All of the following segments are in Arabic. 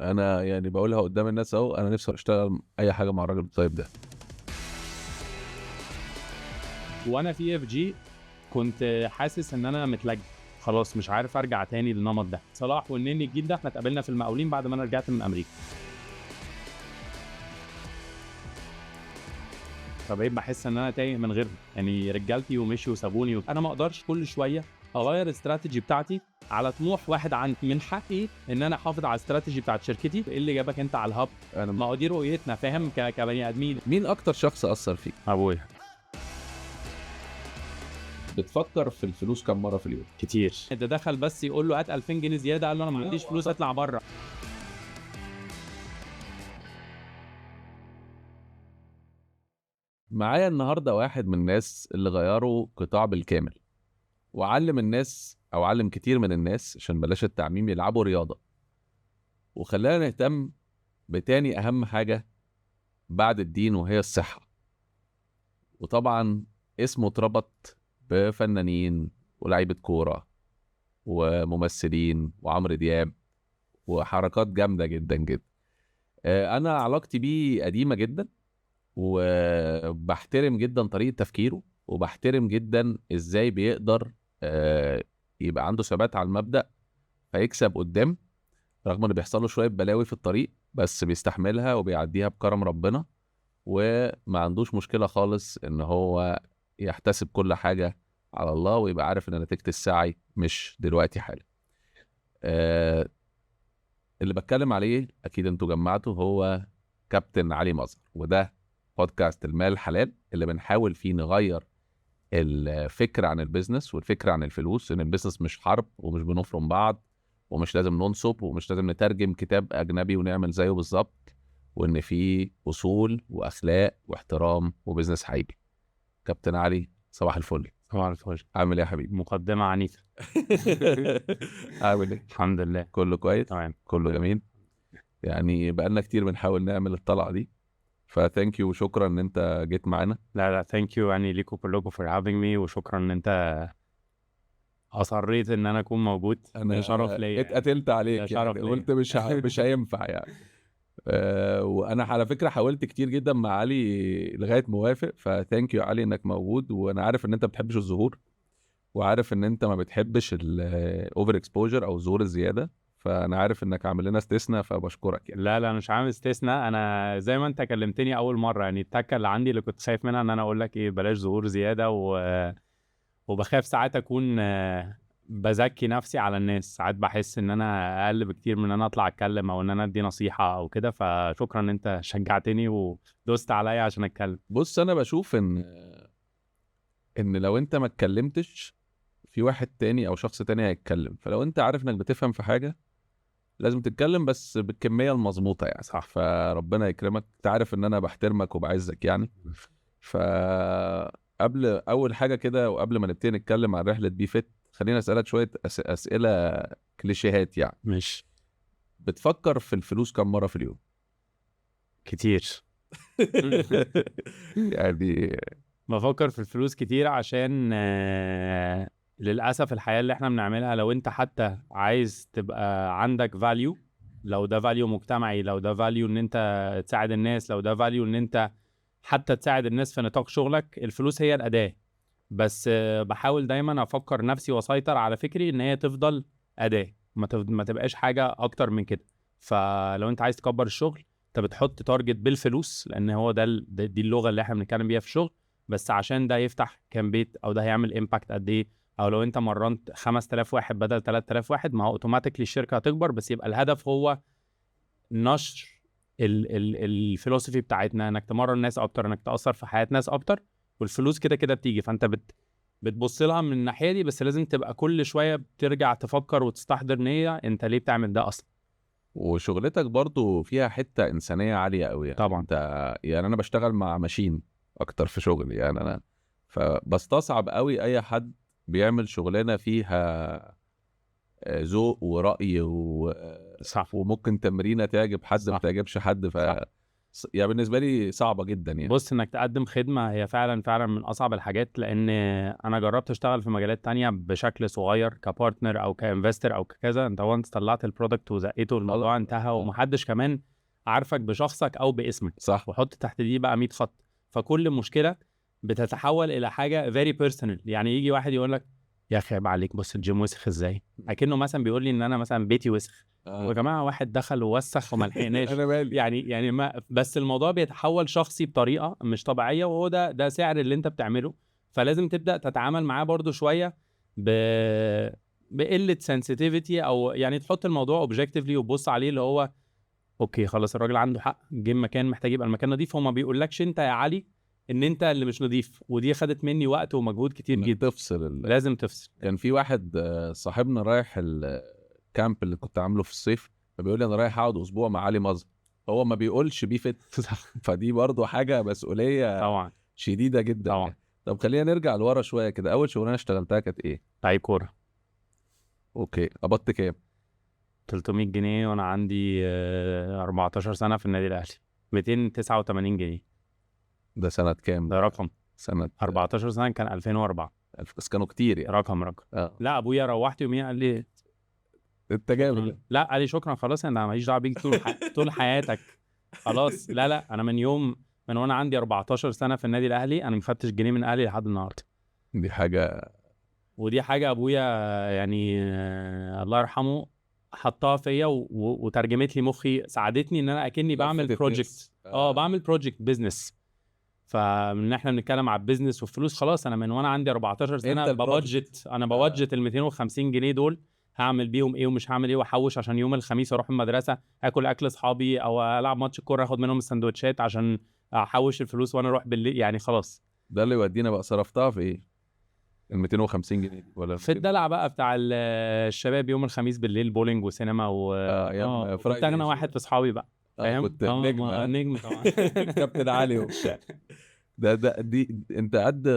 انا يعني بقولها قدام الناس اهو، انا نفسي اشتغل اي حاجه مع الراجل الطيب ده. وانا في اف جي كنت حاسس ان انا متلج، خلاص مش عارف ارجع تاني للنمط ده. صلاح والنني الجيل ده احنا اتقابلنا في المقاولين بعد ما انا رجعت من امريكا، فبقيت بحس ان انا تايه من غيرهم، يعني رجالتي ومشي وسابوني انا ما اقدرش كل شويه اغير الاستراتيجي بتاعتي على طموح واحد عندي. من حقي ان انا احافظ على الاستراتيجي بتاعت شركتي. ايه اللي جابك انت على الهب؟ انا ما هو دي رؤيتنا، فاهم؟ كبني ادمين. مين اكتر شخص اثر فيك؟ ابويا. بتفكر في الفلوس كم مره في اليوم؟ كتير. ده دخل بس يقول له هات 2000 جنيه زياده، قال له انا ما عنديش فلوس اطلع بره. معايا النهارده واحد من الناس اللي غيروا قطاع بالكامل، وعلم الناس او علم كتير من الناس، عشان بلاش التعميم، يلعبوا رياضه، وخلانا نهتم بتاني اهم حاجه بعد الدين وهي الصحه. وطبعا اسمه اتربط بفنانين ولاعيبه كوره وممثلين وعمرو دياب وحركات جامده جدا جدا. انا علاقتي بيه قديمه جدا، وبحترم جدا طريقه تفكيره، وبحترم جدا ازاي بيقدر يبقى عنده ثبات على المبدأ فيكسب قدام، رغم ان بيحصل له شويه بلاوي في الطريق، بس بيستحملها وبيعديها بكرم ربنا، وما عندوش مشكله خالص ان هو يحتسب كل حاجه على الله، ويبقى عارف ان نتيجه السعي مش دلوقتي حالا. آه، اللي بتكلم عليه اكيد انتوا جمعتوا، هو كابتن علي مظهر، وده بودكاست المال الحلال اللي بنحاول فيه نغير الفكر عن البيزنس والفكر عن الفلوس، ان البيزنس مش حرب ومش بنفرم بعض ومش لازم ننصب ومش لازم نترجم كتاب اجنبي ونعمل زيه بالظبط، وان في اصول واخلاق واحترام وبيزنس حقيقي. كابتن علي، صباح الفل. طبعا الفرق. عامل ايه يا حبيبي؟ مقدمه عنيفه. عامل ايه؟ الحمد لله. كله كويس؟ تمام. كله جميل. يعني بقالنا كتير بنحاول نعمل الطلعه دي، فثانك يو وشكرا ان انت جيت معانا. لا ثانك يو يعني ليكوا كلكم for having me، وشكرا ان انت اصريت ان انا اكون موجود. ده انا شرف ليا يعني. اتقتلت ده عليك شرف يعني، ليا. قلت مش هينفع يعني. وانا على فكره حاولت كتير جدا مع علي لغايه ما وافق، فثانك يو علي انك موجود. وانا عارف ان انت ما بتحبش الظهور، وعارف ان انت ما بتحبش الاوفر اكسبوجر او الظهور الزياده، فانا عارف انك عامل لنا استثناء، فبشكرك يعني. لا مش عامل استثناء. انا زي ما انت كلمتني اول مره، يعني التكه اللي عندي اللي كنت خايف منها ان انا اقول لك ايه بلاش ظهور زياده وبخاف ساعات اكون بزكي نفسي على الناس. ساعات بحس ان انا اقل بكتير من ان انا اطلع اتكلم او ان انا ادي نصيحه او كده، فشكرا ان انت شجعتني ودوست عليا عشان اتكلم. بص، انا بشوف ان لو انت ما اتكلمتش، في واحد تاني او شخص تاني هيتكلم، فلو انت عارف انك بتفهم في حاجه لازم تتكلم، بس بالكميه المظبوطه يعني. صح. فربنا يكرمك، انت عارف ان انا بحترمك وبعزك يعني. فقبل اول حاجه كده، وقبل ما نبتدي نتكلم عن رحله بي فيت، خلينا اسالك شويه اسئله كليشيهات يعني. مش بتفكر في الفلوس كم مره في اليوم؟ كتير. يعني بفكر في الفلوس كتير عشان للأسف الحياة اللي احنا بنعملها، لو انت حتى عايز تبقى عندك فاليو، لو ده فاليو مجتمعي، لو ده فاليو ان انت تساعد الناس، لو ده فاليو ان انت حتى تساعد الناس في نطاق شغلك، الفلوس هي الأداة. بس بحاول دايما افكر نفسي واسيطر على فكري ان هي تفضل أداة، ما تبقاش حاجة اكتر من كده. فلو انت عايز تكبر الشغل، انت بتحط تارجت بالفلوس، لان هو دي اللغة اللي احنا بنتكلم بيها في الشغل. بس عشان ده يفتح كام بيت، او ده هيعمل امباكت قد ايه، او لو انت مرنت 5000 واحد بدل 3000 واحد، ما هو اوتوماتيكلي الشركه هتكبر. بس يبقى الهدف هو نشر الفلوسفي بتاعتنا، انك تمرن الناس اكتر، انك تاثر في حياه ناس اكتر. والفلوس كده كده بتيجي، فانت بتبص لها من الناحيه دي، بس لازم تبقى كل شويه بترجع تفكر وتستحضر نيه انت ليه بتعمل ده اصلا. وشغلتك برضو فيها حته انسانيه عاليه قوي يعني. طبعا. انت يعني انا بشتغل مع ماشين اكتر في شغلي يعني، انا فبستصعب قوي اي حد بيعمل شغلانه فيها ذوق ورأي صح. وممكن تمرينة تعجب حد ما صح. تعجبش حد. صح. يعني بالنسبه لي صعبه جدا يعني. بص، انك تقدم خدمه هي فعلا من اصعب الحاجات، لان انا جربت اشتغل في مجالات تانية بشكل صغير كبارتنر او كانفستر او ككذا. انت وانس طلعت البرودكت وزقيته الموضوع انتهى، ومحدش كمان عارفك بشخصك او باسمك، صح. وحط تحت دي بقى 100 خط. فكل مشكله بتتحول الى حاجه فيري بيرسونال. يعني يجي واحد يقول لك يا اخي عيب عليك، بص الجيم وسخ ازاي، اكنه مثلا بيقول لي ان انا مثلا بيتي وسخ. ويا جماعه واحد دخل ووسخ وما لحقناش. انا مالي. يعني ما بس الموضوع بيتحول شخصي بطريقه مش طبيعيه، وهو ده سعر اللي انت بتعمله. فلازم تبدا تتعامل معاه برضو شويه بقله سنسيتيفيتي، او يعني تحط الموضوع اوبجكتيفلي وتبص عليه اللي هو اوكي خلاص الراجل عنده حق، جه مكان محتاج يبقى المكان نظيف. هو ما بيقولكش انت يا علي ان انت اللي مش نظيف، ودي خدت مني وقت ومجهود كتير انك جدا. تفصل لازم تفصل. كان في واحد صاحبنا رايح الكامب اللي كنت عامله في الصيف، فبيقول لي انا رايح اقعد اسبوع مع علي مظهر، هو ما بيقولش بيه فت. فدي برضو حاجه مسؤوليه طبعا شديده جدا طبعا. يعني. طب خلينا نرجع لورا شويه كده، اول شغلانه اشتغلتها كانت ايه؟ لعيب كوره. اوكي، قبضت كام؟ 300 جنيه وانا عندي 14 سنه في النادي الاهلي. 289 جنيه. ده سنه كام؟ ده رقم. سنه 14 سنه كان 2004. بس كانوا كتير يعني. رقم. لا ابويا روحت يوميها قال لي انت جامد. لا، قال لي شكرا خلاص انا ماليش دعوه بيك طول حياتك. خلاص لا انا من وانا عندي 14 سنه في النادي الاهلي انا ما خدتش جنيه من اهلي لحد النهارده. دي حاجه. ودي حاجه ابويا يعني الله يرحمه حطها فيا وترجمت لي مخي، ساعدتني ان انا اكني بعمل لفت بروجكت. الناس. بعمل بروجكت بزنس. فمن احنا بنتكلم على البيزنس والفلوس، خلاص انا من وانا عندي 14 سنه انت ببادجت. انا ببادجت ال 250 جنيه دول هعمل بيهم ايه ومش هعمل ايه، واحوش عشان يوم الخميس اروح المدرسه اكل اكل اصحابي او العب ماتش الكوره اخد منهم السندوتشات عشان احوش الفلوس وانا اروح بالليل. يعني خلاص ده اللي يودينا بقى، صرفتها في ايه؟ ال 250 جنيه دي ولا في الدلع بقى بتاع الشباب يوم الخميس بالليل بولينج وسينما ايام كنت اغنى واحد في اصحابي بقى. فاهم؟ كنت نجم. نجم طبعا. كابتن علي وبتاع. دي انت قد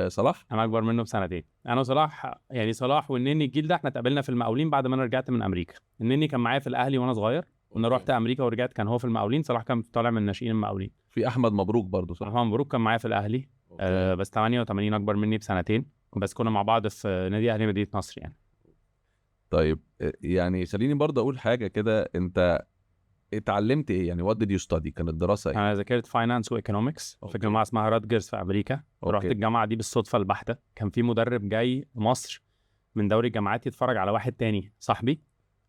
صلاح؟ انا اكبر منه بسنتين. انا وصلاح يعني صلاح والنني الجيل ده احنا اتقابلنا في المقاولين بعد ما انا رجعت من امريكا. النني كان معايا في الاهلي وانا صغير، وانا رحت امريكا ورجعت كان هو في المقاولين. صلاح كان طالع من ناشئين المقاولين. في احمد مبروك برضو صح؟ محمد مبروك كان معايا في الاهلي بس 88 اكبر مني بسنتين، بس كنا مع بعض في نادي اهلي مدينه نصر يعني. طيب يعني خليني برضو اقول حاجه كده، انت اتعلمت ايه يعني؟ وات ديد يو ستادي؟ كانت الدراسه ايه؟ انا ذاكرت فاينانس وايكونومكس في جامعه اسمها راتجرز في امريكا. رحت الجامعه دي بالصدفه البحته. كان في مدرب جاي مصر من دوري الجامعات يتفرج على واحد تاني صاحبي،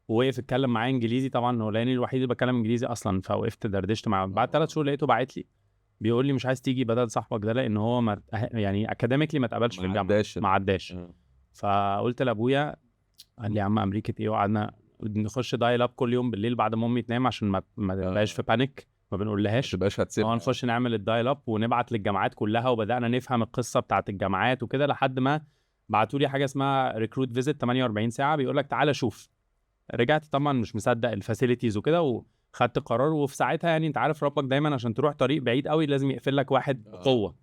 ووقف اتكلم معايا انجليزي. طبعا هو لاني الوحيد اللي بتكلم انجليزي اصلا، فوقفت دردشت معاه. بعد 3 شهور لقيته باعت لي بيقول لي مش عايز تيجي بدل صاحبك ده، لان هو يعني اكاديميكلي ما اتقبلش في الجامعه، ما عداش. فقلت لابويا، قال لي يا عم امريكا ايه؟ وقعدنا نخش دايل اب كل يوم بالليل بعد ما امي تنام عشان ما تبقاش في بانيك، ما بنقولهاش، ما تبقاش هتسيبها. نخش نعمل الدايل اب ونبعت للجامعات كلها، وبدانا نفهم القصه بتاعت الجامعات وكده، لحد ما بعتوا لي حاجه اسمها ريكروت فيزيت 48 ساعه بيقول لك تعالى شوف. رجعت طبعا مش مصدق الفاسيلتيز وكده، وخدت قرار. وفي ساعتها يعني انت عارف ربك دايما عشان تروح طريق بعيد قوي لازم يقفل لك واحد بقوه.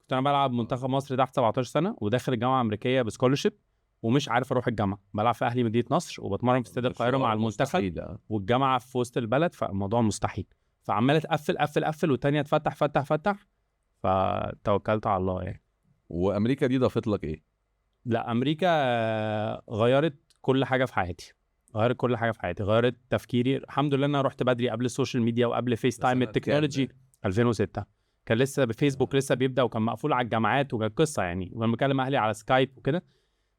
كنت انا بلعب منتخب مصر تحت 17 سنه وداخل الجامعه الامريكيه بسكولرشيب، ومش عارف اروح الجامعه. بلعب في اهلي مدينه نصر وبتمرن في استاد القاهره مع المنتخب، والجامعه في وسط البلد، فالموضوع مستحيل. فعماله تقفل والتانيه تفتح فتح، فتوكلت على الله يعني. وامريكا دي ضافت لك ايه؟ لا امريكا غيرت كل حاجه في حياتي. غيرت تفكيري. الحمد لله انا رحت بدري قبل السوشيال ميديا وقبل فيس تايم التكنولوجي. 2006 كان لسه بفيسبوك لسه بيبدا، وكان مقفول على الجامعات، وكان قصه يعني. وانا بكلم اهلي على سكايب وكده،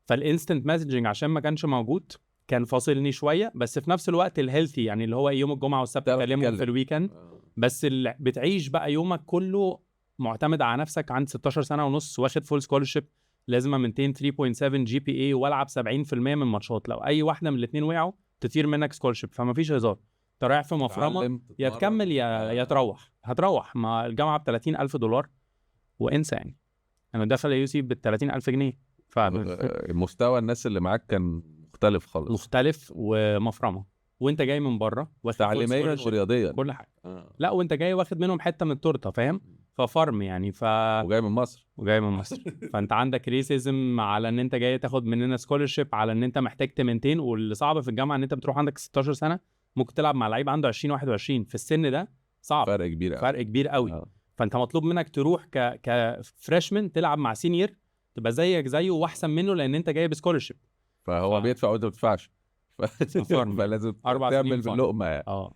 فالانستنت مسجنج عشان ما كانش موجود كان فاصلني شويه، بس في نفس الوقت الهيلثي يعني اللي هو يوم الجمعه والسبت تكلمهم في الويكند. بس بتعيش بقى يومك كله معتمد على نفسك. عند 16 سنه ونص واخد فول سكولرشيب، لازم امنتين 3.7 جي بي اي، والعب 70% من الماتشات. لو اي واحده من الاثنين وقعوا تطير منك سكولرشيب، فما فيش هزار. انت رايح في مفرمه، يا تكمل يا تروح. هتروح مع الجامعه ب $30,000 وانسى يعني. انا داخل يو سي ب 30,000 جنيه. مستوى الناس اللي معاك كان مختلف خالص. مختلف ومفرمه، وانت جاي من بره تعليميا ورياضيا كل حاجه. لا وانت جاي واخد منهم حته من التورته، فاهم؟ ففرم يعني. وجاي من مصر فانت عندك ريسيزم على ان انت جاي تاخد مننا سكولرشيب، على ان انت محتاج تمنتين. واللي صعب في الجامعه ان انت بتروح عندك 16 سنه، ممكن تلعب مع لعيب عنده 20 21 في السن ده. صعب، فرق كبير قوي. فرق كبير قوي. آه. فانت مطلوب منك تروح كفريشمان تلعب مع سينيور تبقى زيك زيه واحسن منه، لان انت جايب سكولرشيب. فهو بيدفع وانت ما بتدفعش فلازم 4 سنين تعمل فارم. باللقمه يعني.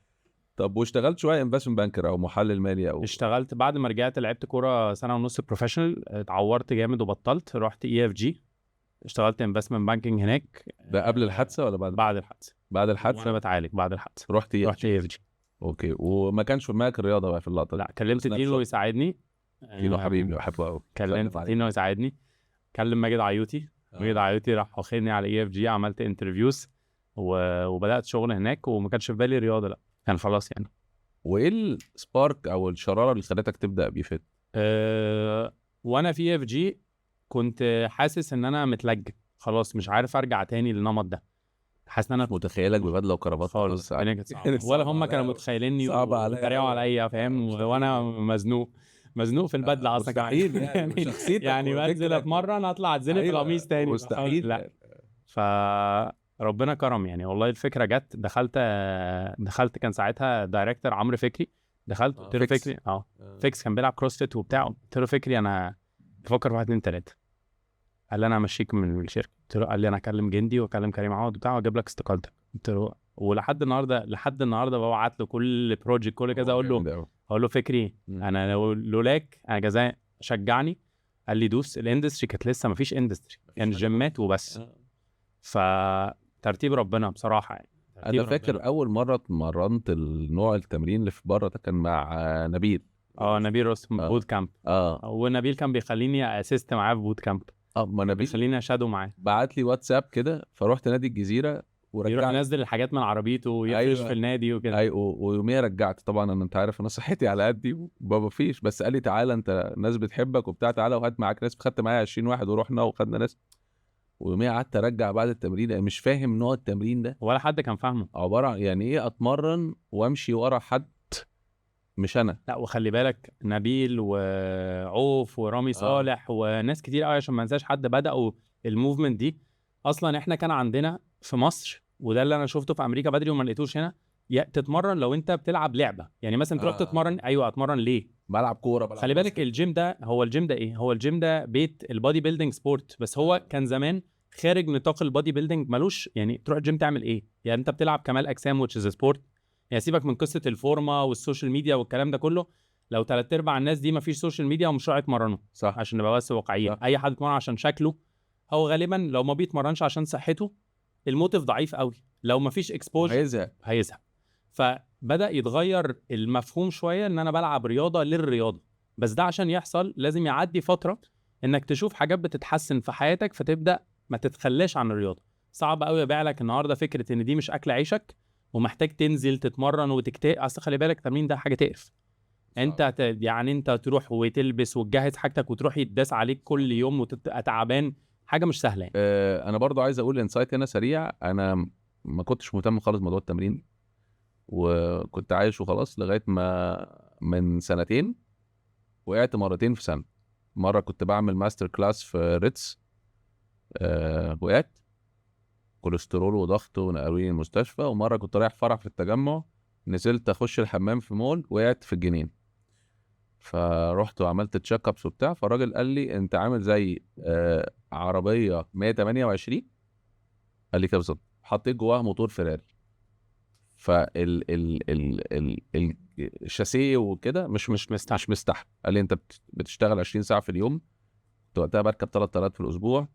طب واشتغلت شويه انفستمنت بانكر او محلل مالي او اشتغلت بعد ما رجعت لعبت كوره سنه ونص بروفيشنال، اتعورت جامد وبطلت، رحت EFG اشتغلت انفستمنت بانكينج هناك. ده قبل الحادثه ولا بعد؟ بعد الحادثه. بعد الحادثه وانا بتعالج بعد الحادثه رحت رحت EFG. اوكي. وما كانش في دماغك الرياضه بقى في اللقطه دي؟ لا كلمت دينو يساعدني. دينو حبيبي بحبه قوي. كلمت دينو يساعدني، كلم ماجد عيوطي. ماجد عيوطي راح واخدني على EFG، عملت انترفيوز وبدات شغل هناك، وما كانش في بالي رياضه، لا كان خلاص يعني. وايه السبارك او الشراره اللي خلتك تبدا بيفت؟ وانا في EFG كنت حاسس ان انا متلج خلاص، مش عارف ارجع تاني للنمط ده. حاسس ان انا متخيلك ببدله وكرافات خالص. ولا هم كانوا متخيليني وبيتريقوا عليا فاهم، وانا مزنوق في البدله اصلا. مستحيل يعني بنزل اتمرن اطلع اتزنق في القميص تاني. مستحيل. لا فربنا كرم يعني، والله الفكره جت. دخلت كان ساعتها دايركتور عمرو فكري. دخلت قلت له فكري فيكس كان بيلعب كروسفيت وبتاع، قلت له فكري انا بفكر في 1 2 3. قال لي انا همشيك من الشركه. قلت له، قال لي انا اكلم جندي واكلم كريم عوض بتاعه واجيب لك استقالتك. قلت له، ولحد النهارده ببعت له كل بروجكت كل كذا، اقول له فكري انا لولاك انا جزاء شجعني. قال لي دوس. الاندستري كانت لسه ما فيش اندستري، كان جيمات وبس. فترتيب ربنا بصراحه يعني. انا فاكر اول مره اتمرنت النوع التمرين اللي في بره ده كان مع نبيل. نبيل رستم بوت كامب. ونبيل كان بيخليني اسيست معاه في بوت كامب. ما نبيل بيخليني اشادو معاه. بعت لي واتساب كده، فروحت نادي الجزيره يروح ينزل الحاجات من عربيته ويفرش في النادي وكده. ايوه. ويوميها رجعت طبعا، انت عارف انا صحتي على قدي وما فيش، بس قال لي تعالى انت ناس بتحبك وبتاع، تعالى وهات معاك ناس. خدت معايا 20 واحد ورحنا وخدنا ناس. ويوميها قعدت ارجع بعد التمرين، يعني مش فاهم نوع التمرين ده ولا حد كان فاهمه. عباره عن يعني ايه اتمرن وامشي ورا حد مش انا. لا وخلي بالك نبيل وعوف ورامي صالح وناس كتير قوي، عشان ما انساش حد، بداوا الموفمنت دي. اصلا احنا كان عندنا في مصر، وده اللي انا شفته في امريكا بدري وما لقيتوش هنا، تتمرن لو انت بتلعب لعبه، يعني مثلا تروح تتمرن. ايوه اتمرن ليه؟ بلعب كوره. خلي بالك الجيم ده ايه؟ هو الجيم ده بيت البادي بيلدينج سبورت، بس هو كان زمان خارج نطاق البادي بيلدينج، ملوش يعني تروح الجيم تعمل ايه؟ يعني انت بتلعب كمال اجسام which is سبورت. يعني سيبك من قصه الفورمه والسوشيال ميديا والكلام ده كله، لو 3/4 الناس دي مفيش سوشيال ميديا ومش رايح يتمرنوا، صح، عشان نبقى بس واقعيين. اي حد يتمرن عشان شكله، هو غالبا لو ما بيتمرنش عشان صحته الموتيف ضعيف قوي، لو مفيش اكسبوجر هيزهق. فبدا يتغير المفهوم شويه، ان انا بلعب رياضه للرياضه، بس ده عشان يحصل لازم يعدي فتره انك تشوف حاجات بتتحسن في حياتك، فتبدا ما تتخلاش عن الرياضه. صعب قوي ابيع لك النهارده فكره ان دي مش اكل عيشك ومحتاج تنزل تتمرن وتكتئب. اصل خلي بالك التمرين ده حاجه تقرف. انت تروح وتلبس وتجهز حاجتك وتروح يتداس عليك كل يوم وتبقى تعبان، حاجه مش سهله يعني. انا برضو عايز اقول انسايت هنا سريع. انا ما كنتش مهتم خالص بموضوع التمرين، وكنت عايش وخلاص لغايه ما من 2 وقعت مرتين في سنه. مره كنت بعمل ماستر كلاس في ريتس، وقعت كوليسترول وضغط ونقلوني المستشفى. ومره كنت رايح فرح في التجمع، نزلت اخش الحمام في مول، وقعت في الجنين. فرحت وعملت تشيك ابس وبتاع، فالراجل قال لي انت عامل زي عربيه 128، قال لي كده بالظبط، حطيت جواها موتور فيراري. الشاسيه وكده مش مستحمل. قال لي انت بتشتغل 20 ساعه في اليوم، كنت وقتها بركب 3 طيارات في الاسبوع،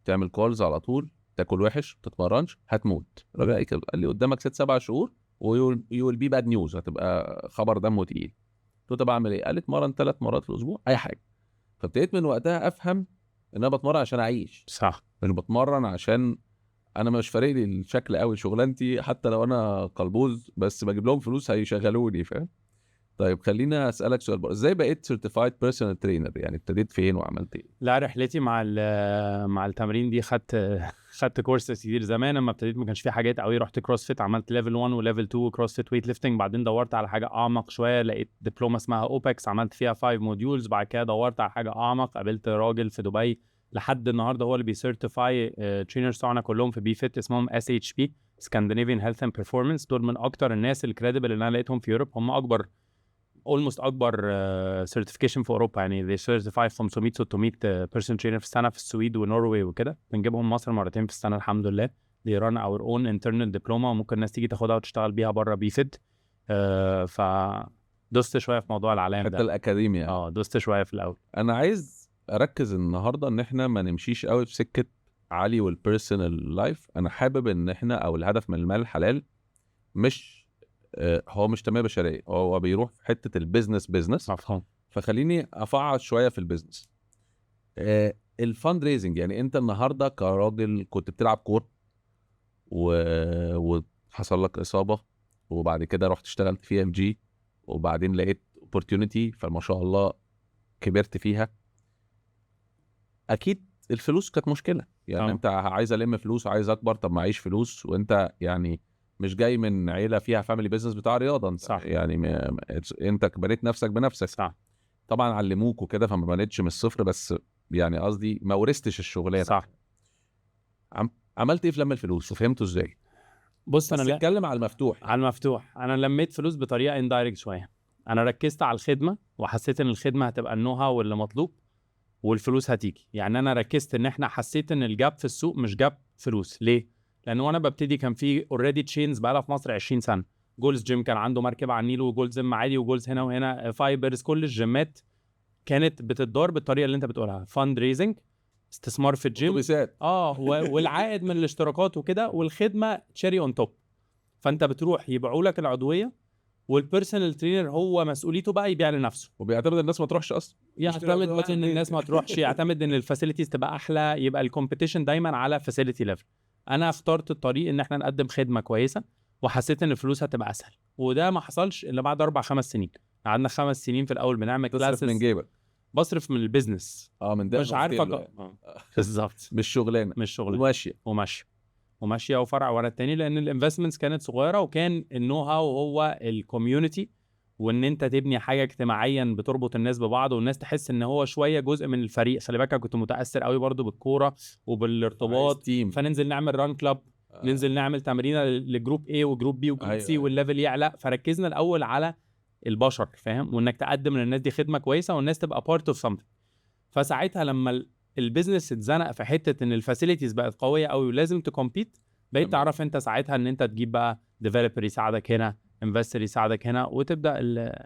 تعمل كولز على طول، تاكل وحش، ما تتمرنش، هتموت. الراجل قال لي قدامك 6-7 شهور ويول بي باد نيوز، هتبقى خبر دمه تقيل. قلت له طب اعمل ايه؟ قال لي اتمرن 3 مرات في الاسبوع اي حاجه. فابتديت من وقتها افهم ان انا بتمرن عشان اعيش، صح، مش بتمرن عشان انا مش فارق لي الشكل قوي، شغلانتي حتى لو انا قلبوز بس بجيب لهم فلوس هيشغلوني، فاهم؟ طيب خلينا اسالك سؤال بقى، ازاي بقيت سيرتيفايد بيرسونال ترينر؟ يعني ابتديت فين وعملت ايه؟ لا رحلتي مع التمرين دي خدت كورس كتير. زمان لما ابتديت ما كانش في حاجات قوي، رحت كروسفيت، عملت ليفل 1 وليفل 2 كروسفيت ويت ليفتنج. بعدين دورت على حاجه اعمق شويه، لقيت دبلومه اسمها اوبكس، عملت فيها 5 موديولز. بعد كده دورت على حاجه اعمق، قابلت راجل في دبي لحد النهارده هو اللي بيسيرتيفاي ترينرز بتوعنا كلهم في بي فيت، اسمهم SHP Scandinavian Health and Performance. دول من اكتر الناس الكريديبل اللي انا لقيتهم في يوروب، هم اكبر almost اكبر certification في اوروبا. يعني they certify 500 600 person trainer في السنه في السويد ونوروي وكده. بنجيبهم مصر مرتين في السنه الحمد لله. they run our own internal diploma وممكن الناس تيجي تاخدها وتشتغل بيها بره بيفيد. فدوست شويه في موضوع العلام حتى ده. الاكاديميا يعني. دوست شويه في الاول. انا عايز اركز النهارده ان احنا ما نمشيش قوي في سكه علي والبيرسونال لايف. انا حابب ان احنا او الهدف من المال الحلال مش هو مش تنميه بشريه، هو بيروح في حته البيزنس بيزنس. مفهوم. فخليني افعص شويه في البيزنس. الفاند ريزنج، يعني انت النهارده كراجل كنت بتلعب كوره وحصل لك اصابه، وبعد كده رحت اشتغلت في ام جي، وبعدين لقيت اوبورتيونيتي فما شاء الله كبرت فيها. اكيد الفلوس كانت مشكله، يعني انت عايز الم فلوس وعايز اكبر، طب معيش فلوس، وانت يعني مش جاي من عيله فيها فاميلي بيزنس بتاع رياضه. انت صح. يعني انت بنيت نفسك بنفسك. صح. طبعا علموك وكده فما بنيتش من الصفر، بس يعني قصدي ما ورثتش الشغلانه. صح. عملت ايه في لم الفلوس وفهمته ازاي؟ بص بس انا اتكلم على المفتوح. على المفتوح. انا لميت فلوس بطريقه اندايركت شويه. انا ركزت على الخدمه وحسيت ان الخدمه هتبقى النو هاو اللي مطلوب والفلوس هتيجي. يعني انا ركزت ان احنا حسيت ان الجاب في السوق مش جاب فلوس. ليه؟ لان وانا ببتدي كان في اوريدي تشينز بقى لها في مصر 20 سنه. جولز جيم كان عنده مركبه على النيل، وجولز جيم عادي، وجولز هنا وهنا، فايبرز. كل الجيمات كانت بتدار بالطريقه اللي انت بتقولها، فاند ريزنج، استثمار في الجيم، اتوبيسات. والعائد من الاشتراكات وكده، والخدمه تشيري اون توب. فانت بتروح يبيعوا لك العضويه، والبيرسونال ترينر هو مسؤوليته بقى يبيع لنفسه. وبيعتمد الناس ما تروحش اصلا، يعتمد بقى ان الناس ما تروحش، يعتمد ان الفاسيلتيز تبقى احلى، يبقى الكومبيتيشن دايما على فاسيلتي ليفل. انا اخترت الطريق ان احنا نقدم خدمه كويسه، وحسيت ان الفلوس هتبقى اسهل. وده ما حصلش الا بعد 4-5 سنين. قعدنا 5 سنين في الاول بنعمل تصرف كلاسز. من جيبك. بص من البيزنس. من ده مش عارفه بالظبط. مش شغلانه، مش شغلانه، وماشيه وفرع ورا التاني. لان الانفستمنتس كانت صغيره، وكان النو هاو هو الكوميونتي، وان انت تبني حاجه اجتماعيا بتربط الناس ببعض، والناس تحس ان هو شويه جزء من الفريق. خلي بالك كنت متاثر قوي برضو بالكوره وبالارتباط. فننزل نعمل ران كلاب، ننزل نعمل تمرينه لجروب A وجروب B وجروب C، والليفل يعلى. فركزنا الاول على البشر، فاهم، وانك تقدم للناس دي خدمه كويسه، والناس تبقى بارت اوف سمثينج. فساعتها لما البيزنس اتزنق في حته ان الفاسيلتيز بقت قويه قوي ولازم تكمبيت، بقيت تعرف انت ساعتها ان انت تجيب بقى ديفلوبر يساعدك هنا، انفستر يساعدك هنا، وتبدا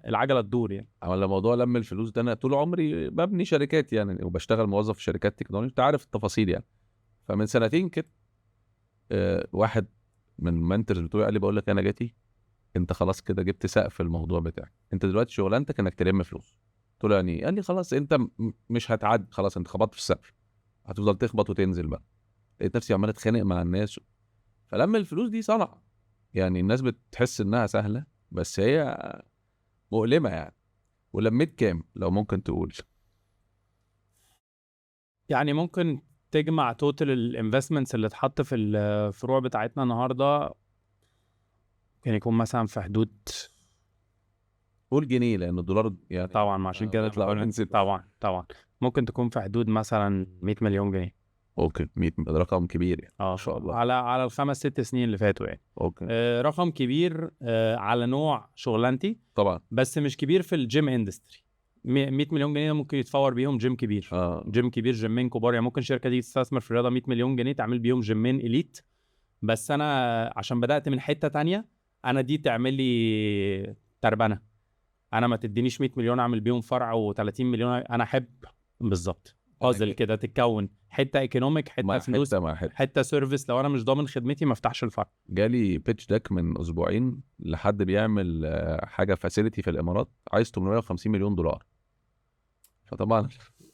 العجله تدور. يعني على موضوع لم الفلوس ده، انا طول عمري ببني شركات يعني، وبشتغل موظف في شركات تكنولوجي، انت عارف التفاصيل يعني. فمن سنتين كده واحد من المنتورز بتوعي قال لي بقول لك انا جاتي، انت خلاص كده جبت سقف الموضوع بتاعك، انت دلوقتي شغلانتك انك تلم فلوس. قلت له يعني إيه؟ قال لي خلاص انت مش هتعدي، خلاص انت خبطت في السقف، هتفضل تخبط وتنزل بقى. لقيت نفسي عمال اتخانق مع الناس. فلما الفلوس دي صنعة، يعني الناس بتحس انها سهله بس هي مؤلمه يعني. ولميت كام لو ممكن تقول؟ يعني ممكن تجمع توتال الانفستمنتس اللي اتحط في الفروع بتاعتنا النهارده، كان يكون مثلا في حدود، قول جنيه لان الدولار يعني طبعا عشان كده يطلع وينزل. طبعا ممكن تكون في حدود مثلا 100 مليون جنيه. اوكي، 100 رقم كبير يعني. ما شاء الله. على ال5-6 سنين اللي فاتوا يعني. اوكي. رقم كبير على نوع شغلانتي طبعا. بس مش كبير في الجيم اندستري. 100 مليون جنيه ممكن يتفور بيهم جيم كبير. جيم كبير، جيمين كبار. يعني ممكن شركه دي تستثمر في الرياضه 100 مليون جنيه تعمل بيهم جيمين اليت. بس انا عشان بدات من حته تانية، انا دي تعمل لي تربنه. انا ما تدينيش 100 مليون اعمل بيهم فرع و30 مليون. انا احب بالظبط بازل كده تتكون، حته ايكونوميك، حته فلوس، حته سيرفيس. لو انا مش ضامن خدمتي ما افتحش الفرع. جالي بيتش داك من اسبوعين لحد بيعمل حاجه فاسيلتي في الامارات، عايز 850 مليون دولار. فطبعا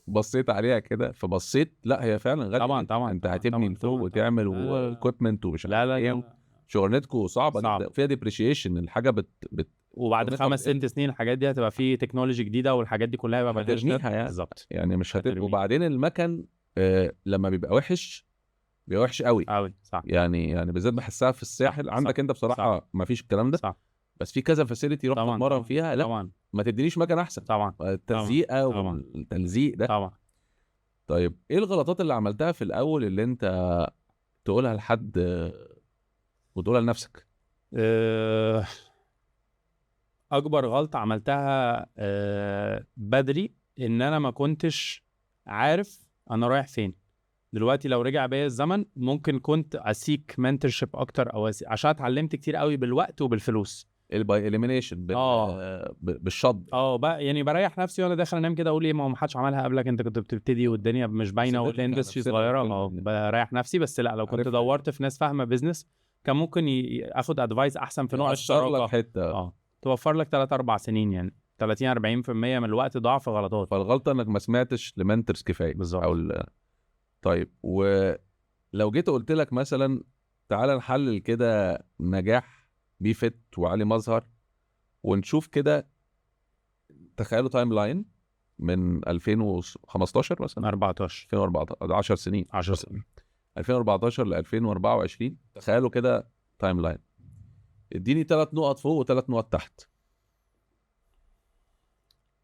بصيت عليها كده، فبصيت لا هي فعلا غاليه. طبعا انت هتبني الفوق وتعمل واكويبمنت ومش عارف ايه. شغلانتكم صعبه جدا، فيها ديبريشيشن الحاجه وبعد 5-6 سنين الحاجات دي هتبقى في تكنولوجي جديده، والحاجات دي كلها هيبقى هترميها يعني. بالظبط يعني مش هتبقى. وبعدين المكن لما بيبقى وحش بيبقى وحش قوي صح. يعني بالذات بحسها في الساحل. عندك انت بصراحه ما فيش الكلام ده. صح. بس في كذا فاسيلتي رحت اتمرن فيها. لا طبعا ما تدينيش مكن احسن. طبعا التلزيقه والتلزيق ده. طبعا. طيب ايه الغلطات اللي عملتها في الاول اللي انت تقولها لحد وتقولها لنفسك؟ اكبر غلطه عملتها بدري ان انا ما كنتش عارف انا رايح فين. دلوقتي لو رجع بيا الزمن ممكن كنت اسيك منتورشيب اكتر او عشان اتعلمت كتير قوي بالوقت وبالفلوس. الباي اليمينيشن بالشط. بقى يعني بريح نفسي وانا داخل انام كده اقول ايه، ما حدش عملها قبلك، انت كنت بتبتدي والدنيا مش باينه والاندستري صغيره. بريح نفسي. بس لا، لو كنت دورت في ناس فاهمه بيزنس كان ممكن اخد ادفايس احسن في نوع الشراكه. حته توفر لك 3-4 سنين، يعني 30-40% من الوقت ضاع في غلطات. فالغلطه انك ما سمعتش لمنتورز كفايه بالظبط. طيب، ولو جيت قلت لك مثلا تعال نحلل كده نجاح بيفت وعلي مظهر ونشوف كده، تخيلوا تايم لاين من 2015 مثلا 14 2014 10 سنين 10 سنين 2014 ل 2024. تخيلوا كده تايم لاين، اديني 3 نقط فوق و3 نقط تحت.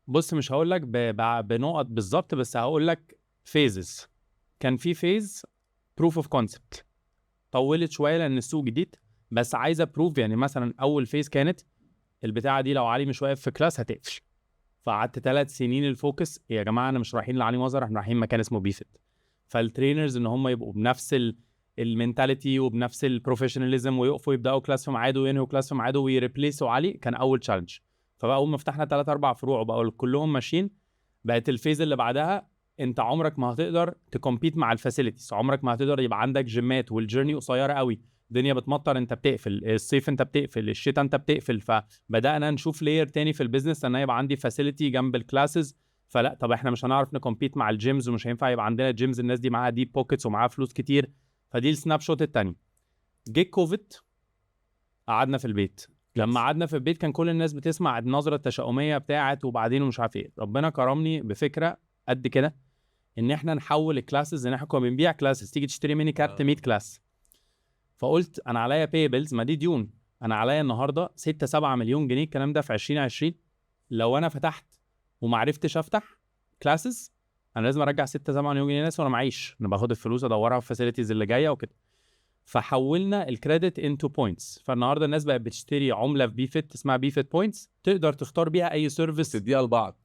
بص مش هقول لك بنقط بالظبط، بس هقول لك فيزز. كان في فيز بروف اوف كونسبت طولت شويه لان السوق جديد، بس عايزه بروف. يعني مثلا اول فيز كانت البتاعه دي لو علي مش واقف في كلاس هتقفل، فقعدت 3 سنين الفوكس يا جماعه انا مش رايحين لعلي مظهر، احنا رايحين مكان اسمه بيفت. فالترينرز ان هم يبقوا بنفس المينتاليتي وبنفس البروفيشناليزم ويقفوا يبداوا كلاس في ميعاده وينهوا كلاس في ميعاده ويريبليسوا علي، كان اول تشالنج. فبقى اول ما فتحنا 3-4 فروع وبقوا كلهم ماشيين، بقت الفيز اللي بعدها انت عمرك ما هتقدر تكمبيت مع الفاسيلتيز، عمرك ما هتقدر يبقى عندك جيمات والجيرني قصيره قوي، الدنيا بتمطر انت بتقفل، الصيف انت بتقفل، الشتاء انت بتقفل. فبدانا نشوف لاير تاني في البيزنس ان يبقى عندي فاسيلتي جنب الكلاسز. فلا طب احنا مش هنعرف نكمبيت مع الجيمز ومش هينفع يبقى عندنا جيمز الناس دي معاها ديب بوكيتس ومعاها فلوس كتير. فدي السناب شوت التاني. جه كوفيد، قعدنا في البيت. لما قعدنا في البيت كان كل الناس بتسمع النظره التشاؤميه بتاعت وبعدين ومش عارف ايه. ربنا كرمني بفكره قد كده ان احنا نحول الكلاسز، ان احنا كنا بنبيع كلاسز، تيجي تشتري مني كارت 100 كلاس. فقلت انا عليا بيبلز، ما دي ديون، انا عليا النهارده 6-7 مليون جنيه الكلام ده في 2020. لو انا فتحت وما عرفتش افتح كلاسز انا لازم ارجع 6-7 مليون جنيه ناس وانا معيش، انا باخد الفلوس ادورها في الفاسيلتيز اللي جايه وكده. فحولنا الكريدت انتو بوينتس. فالنهارده الناس بقت بتشتري عمله في بيفت اسمها بيفت بوينتس، تقدر تختار بيها اي سيرفيس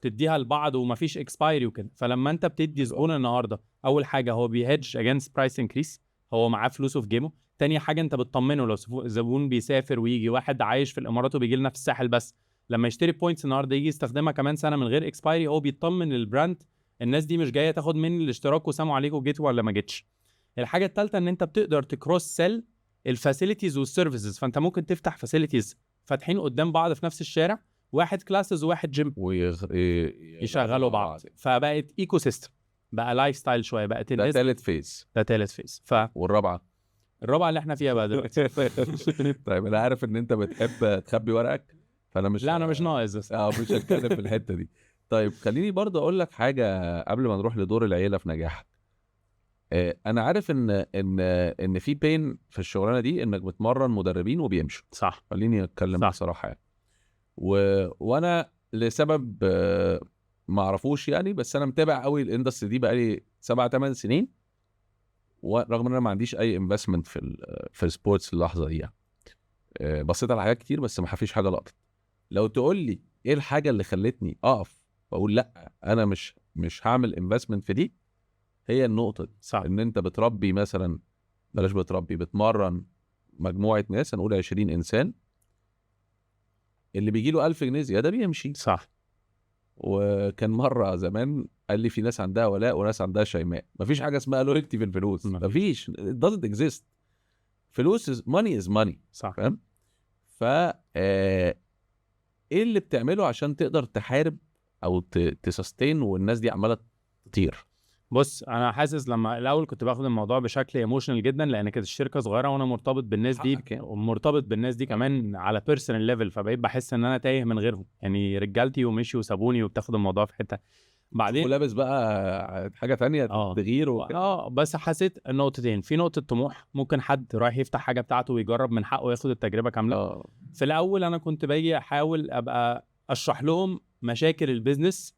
تديها لبعض ومفيش اكسبايري وكده. فلما انت بتدي زبون النهارده، اول حاجه هو بيهيدج اجينست برايس انكريس، هو معاه فلوسه في جيبه. تاني حاجه انت بتطمنه لو زبون بيسافر ويجي، واحد عايش في الامارات وبيجي لنا في الساحل بس لما يشتري بوينتس النهارده يجي يستخدمها كمان سنه من غير اكسبايري، هو بيطمن البراند الناس دي مش جايه تاخد مني الاشتراك وسلام عليكم جيت ولا ما جيتش. الحاجه الثالثه ان انت بتقدر تكروس سيل الفاسيلتيز والسيرفيسز. فانت ممكن تفتح فاسيلتيز فاتحين قدام بعض في نفس الشارع، واحد كلاسز وواحد جيم يشغلوا بعض، فبقت ايكو سيستم، بقى لايف ستايل شويه، بقت ده ثالث فيز. والرابعه اللي احنا فيها بقى دلوقتي. طيب انا عارف ان انت بتحب تخبي ورقك، فانا مش لا انا مش ناقص بس مش هتكلم في الحته دي. طيب خليني برضه اقول لك حاجه قبل ما نروح لدور العيله في نجاحك. انا عارف ان في بين في الشغلانه دي انك بتمرن مدربين وبيمشوا، صح؟ خليني اتكلم بصراحه يعني. وانا لسبب ما اعرفوش يعني، بس انا متابع قوي الاندستري دي بقالي 7-8 سنين، ورغم ان انا ما عنديش اي انفستمنت في السبورتس اللحظه دي يعني. بصيت على حاجات كتير بس ما فيش حاجه لقطت. لو تقول لي ايه الحاجه اللي خلتني اقف واقول لا انا مش هعمل انفستمنت في دي، هي النقطه دي. صح. ان انت بتربي مثلا، بلاش بتمرن مجموعه ناس، هنقول 20 انسان، اللي بيجي له 1000 جنيه زياده بيمشي. صح. وكان مره زمان قال لي في ناس عندها ولاء وناس عندها شيماء، مفيش حاجه اسمها لويالتي في الفلوس، مفيش، it doesn't exist. فلوس money is money. صح. فاهم؟ ايه اللي بتعمله عشان تقدر تحارب او تسستين والناس دي عماله تطير؟ بص انا حاسس لما الاول كنت باخد الموضوع بشكل ايموشنال جدا، لان كانت الشركه صغيره وانا مرتبط بالناس دي ومرتبط بالناس دي كمان على بيرسونال ليفل، فبقيت بحس ان انا تايه من غيرهم، يعني رجالتي ومشي وسابوني وبتاخد الموضوع في حته. بعدين ولابس بقى حاجه تانية تغيير بس حسيت النقطتين، في نقطه طموح، ممكن حد رايح يفتح حاجه بتاعته ويجرب من حقه ياخد التجربه كامله. في الاول انا كنت باجي احاول ابقى اشرح لهم مشاكل البيزنس،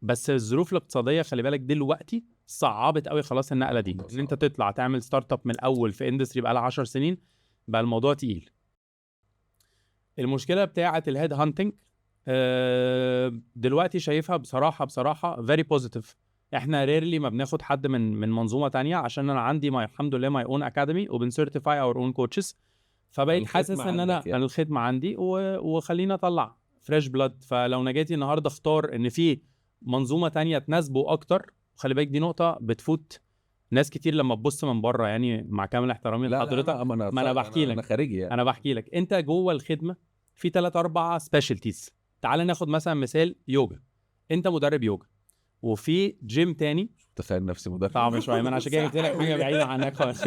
بس الظروف الاقتصاديه خلي بالك دلوقتي صعبت قوي خلاص النقله دي، ان انت تطلع تعمل ستارت اب من الاول في اندستري بقى لها 10 سنين بقى الموضوع تقيل. المشكله بتاعه الهيد هانتنج دلوقتي شايفها بصراحه very positive. احنا ريرلي ما بناخد حد من منظومه تانية، عشان انا عندي الحمد لله ماي اون اكاديمي وبنسيرتيفاي اور اون كوتشز. فبقيت حاسس ان انا يعني. الخدمه عندي وخلينا اطلع فريش بلاد. فلو نجاتي النهارده اختار ان في منظومه تانية تناسبه اكتر. خلي بالك دي نقطه بتفوت ناس كتير لما تبص من بره، يعني مع كامل احترامي لحضرتك. ما انا بحكي لك، انا خارجي يعني. انا بحكي لك انت جوه الخدمه في 3-4 سبيشالتيز. تعال ناخد مثلا مثال يوجا. انت مدرب يوجا، وفي جيم تاني تخيل نفسي مدرب. صعب شويه، ما انا عشان كده قلت لك حاجه بعيده عنك خالص.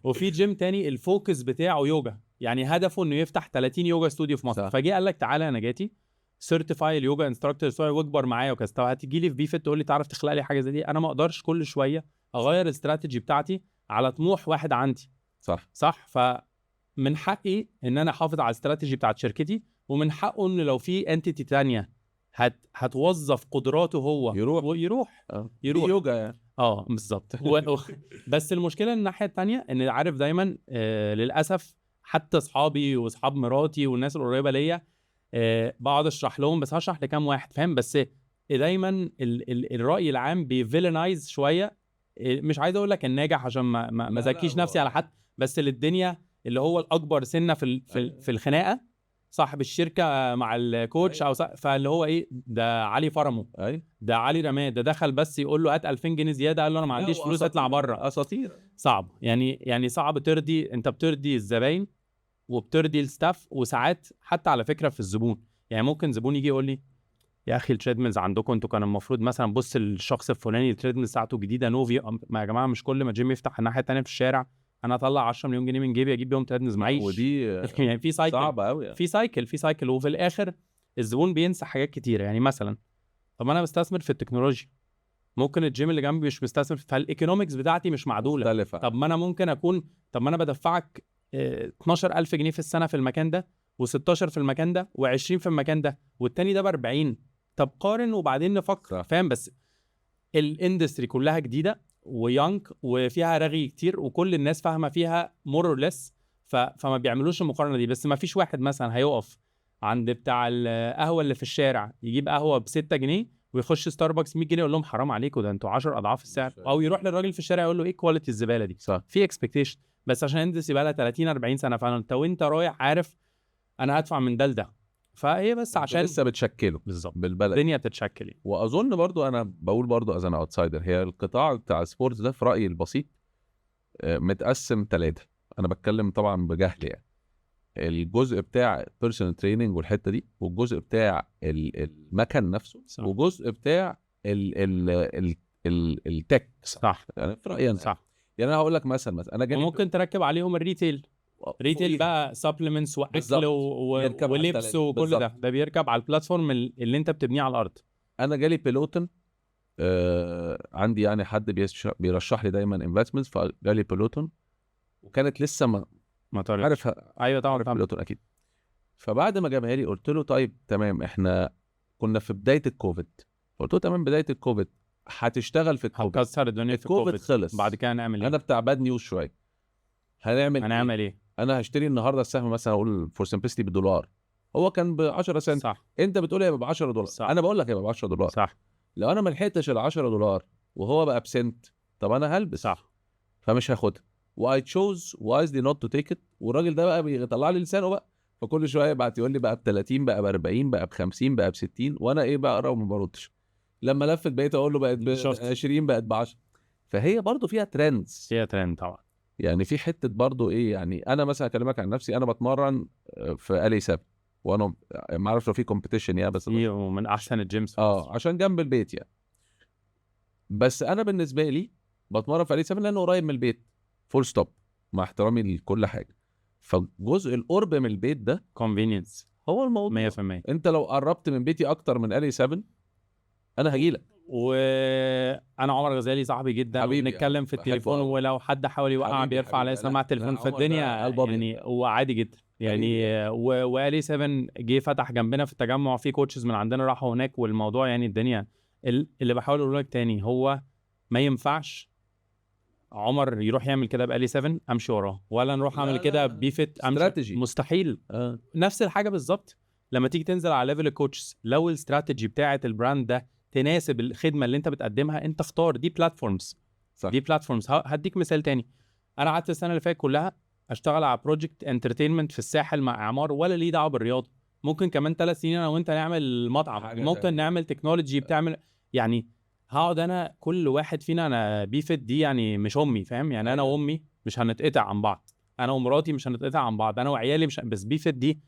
وفي جيم تاني الفوكس بتاعه يوجا، يعني هدفه انه يفتح 30 يوجا استوديو في مصر. صح. فجي قال لك تعالى يا نجاتي سيرتيفاي اليوجا انستراكتور واكبر معايا وكذا. طب هتيجي لي في بيفت تقول لي تعرف تخلق لي حاجه زي دي؟ انا ما اقدرش كل شويه اغير الاستراتيجي بتاعتي على طموح واحد عندي. صح. فمن حقي ان انا احافظ على الاستراتيجي بتاعت شركتي، ومن حقه ان لو في انتيتي تانية هتوظف قدراته هو يروح يوجا يعني. بالظبط. بس المشكله الناحيه التانية ان عارف دايما للاسف حتى اصحابي واصحاب مراتي والناس القريبه ليا بقعد اشرح لهم، بس هشرح لكام واحد فاهم. بس دايما الراي العام بيفيلنايز شويه. مش عايز اقول لك الناجح عشان ما زكيش نفسي على حد، بس للدنيا اللي هو الاكبر سنه في الخناقه صاحب الشركه مع الكوتش او فاللي هو ايه ده علي فرمه، ده علي رماه، ده دخل بس يقول له هات 2000 جنيه زياده، قال له انا ما عنديش فلوس اطلع بره. اساطير. صعب يعني صعب ترضي. انت بترضي الزباين وبترضي الستاف، وساعات حتى على فكره في الزبون. يعني ممكن زبون يجي يقول لي يا اخي التريدميلز عندكم انتوا كان المفروض مثلا بص الشخص الفلاني التريدميل بتاعته جديده نوفي. ما يا جماعه مش كل ما جيم يفتح الناحيه الثانيه في الشارع انا اطلع 10 مليون جنيه من جيبي اجيب بيهم تريدميلز معيش. ودي يعني في سايكل صعبه قوي يعني. في سايكل وفي الاخر الزبون بينسى حاجات كتيره. يعني مثلا طب انا بستثمر في التكنولوجيا، ممكن الجيم اللي جنبي مش مستثمر، فالايكونومكس بتاعتي مش معدوله مختلفة. طب ما انا ممكن اكون، طب ما انا بدفعك 12000 جنيه في السنه في المكان ده، و16 في المكان ده، و20 في المكان ده، والتاني ده ب40. طب قارن وبعدين نفكر. فاهم؟ بس الاندستري كلها جديده ويانج وفيها رغي كتير وكل الناس فاهمه فيها مور اور ليس، فما بيعملوش المقارنه دي. بس ما فيش واحد مثلا هيقف عند بتاع القهوه اللي في الشارع يجيب قهوه ب6 جنيه ويخش ستاربكس 100 جنيه يقول لهم حرام عليكم ده انتوا 10 اضعاف السعر، او يروح للراجل في الشارع يقول له ايه كواليتي الزباله دي. صح. في اكسبكتيشن، بس عشان اندستري بقى لها 30 40 سنه فعلا انت وانت رايح عارف انا هدفع من ده لده. فهي بس عشان لسه بتشكله بالظبط بالبلد الدنيا بتتشكل يعني. واظن برضو انا بقول برضو از ان اوتسايدر، هي القطاع بتاع السبورتس ده في رايي البسيط متقسم 3. انا بتكلم طبعا بجهل يعني. الجزء بتاع بيرسونال تريننج والحته دي، والجزء بتاع المكن نفسه، صح. وجزء بتاع التك. صح يعني في رايي انا صح. يعني انا هقول لك مثلا انا جالي وممكن تركب عليهم الريتيل بقى سبلمنتس واكل ولبس وكل ده بيركب على البلاتفورم اللي انت بتبنيه على الارض. انا جالي بيلوتن عندي يعني حد بيرشح لي دايما انفستمنتس، فجالي بيلوتن وكانت لسه ما تعرف. ايوه طبعا بيلوتن اكيد. فبعد ما جابها لي قلت له طيب تمام، احنا كنا في بدايه الكوفيد، قلت له تمام بدايه الكوفيد هتشتغل في الكوفيد، هتكسر الدنيا في الكوفيد خلص، بعد كده هنعمل ايه؟ انا بتاع باد نيوز شويه، هنعمل ايه؟ انا هشتري النهارده السهم مثلا اقول فور سمبلسيتي $1، هو كان ب10 سنت. صح. انت بتقول هيبقى ب$10، صح. انا بقول لك هيبقى ب$10. صح. لو انا ما لحقتش ال$10 وهو بقى بسنت، طب انا هلبس. صح. فمش هاخدها. واي تشوز وايزلي نوت تو تيك ات. والراجل ده بقى بيطلع لي لسانه بقى، فكل شويه يبعت يقول لي بقى ب30، بقى ب40، بقى ب50، بقى ب60، وانا ايه بقى اقرا وما بردش. لما لفت بقيت اقول له بقت ب20، بقت ب10. فهي برضو فيها ترندز، فيها ترند طبعا. يعني في حته برضو ايه، يعني انا مثلا اكلمك عن نفسي، انا بتمرن في الي 7 وانا ما اعرفش لو في كومبيتيشن يعني، بس ومن احسن الجيمز عشان جنب البيت يعني. بس انا بالنسبه لي بتمرن في الي 7 لانه قريب من البيت، فول ستوب، مع احترامي لكل حاجه. فجزء القرب من البيت ده كونفينينس هو الموضوع 100%. انت لو قربت من بيتي اكتر من الي 7 انا هجيلك. وانا عمر غزالي صاحبي جدا، ونتكلم في التليفون، ولو حد حاول يوقع بيرفع عليه سماعه التليفون في الدنيا يعني هو عادي جدا يعني. والي 7 جه فتح جنبنا في التجمع، في كوتشز من عندنا راحوا هناك، والموضوع يعني الدنيا اللي بحاول اقول لك تاني هو ما ينفعش عمر يروح يعمل كده بقالي 7 امشي وراه، ولا نروح اعمل كده بيفت امشي. مستحيل. نفس الحاجه بالظبط لما تيجي تنزل على ليفل الكوتشز، لو الاستراتيجي بتاعه البراند ده تناسب الخدمه اللي انت بتقدمها، انت اختار. دي بلاتفورمز، صح. دي بلاتفورمز. هديك مثال تاني. انا قعدت السنه اللي فاتت كلها اشتغل على بروجكت انترتينمنت في الساحل مع اعمار، ولا ليه دعوه بالرياضه. ممكن كمان 3 سنين انا وانت نعمل مطعم، حاجة ممكن تانية. نعمل تكنولوجي بتعمل يعني. هقعد انا كل واحد فينا، انا بيفت دي يعني مش امي، فاهم يعني؟ انا أيوة. وامي مش هنتقطع عن بعض، انا ومراتي مش هنتقطع عن بعض، انا وعيالي مش. بس بيفت دي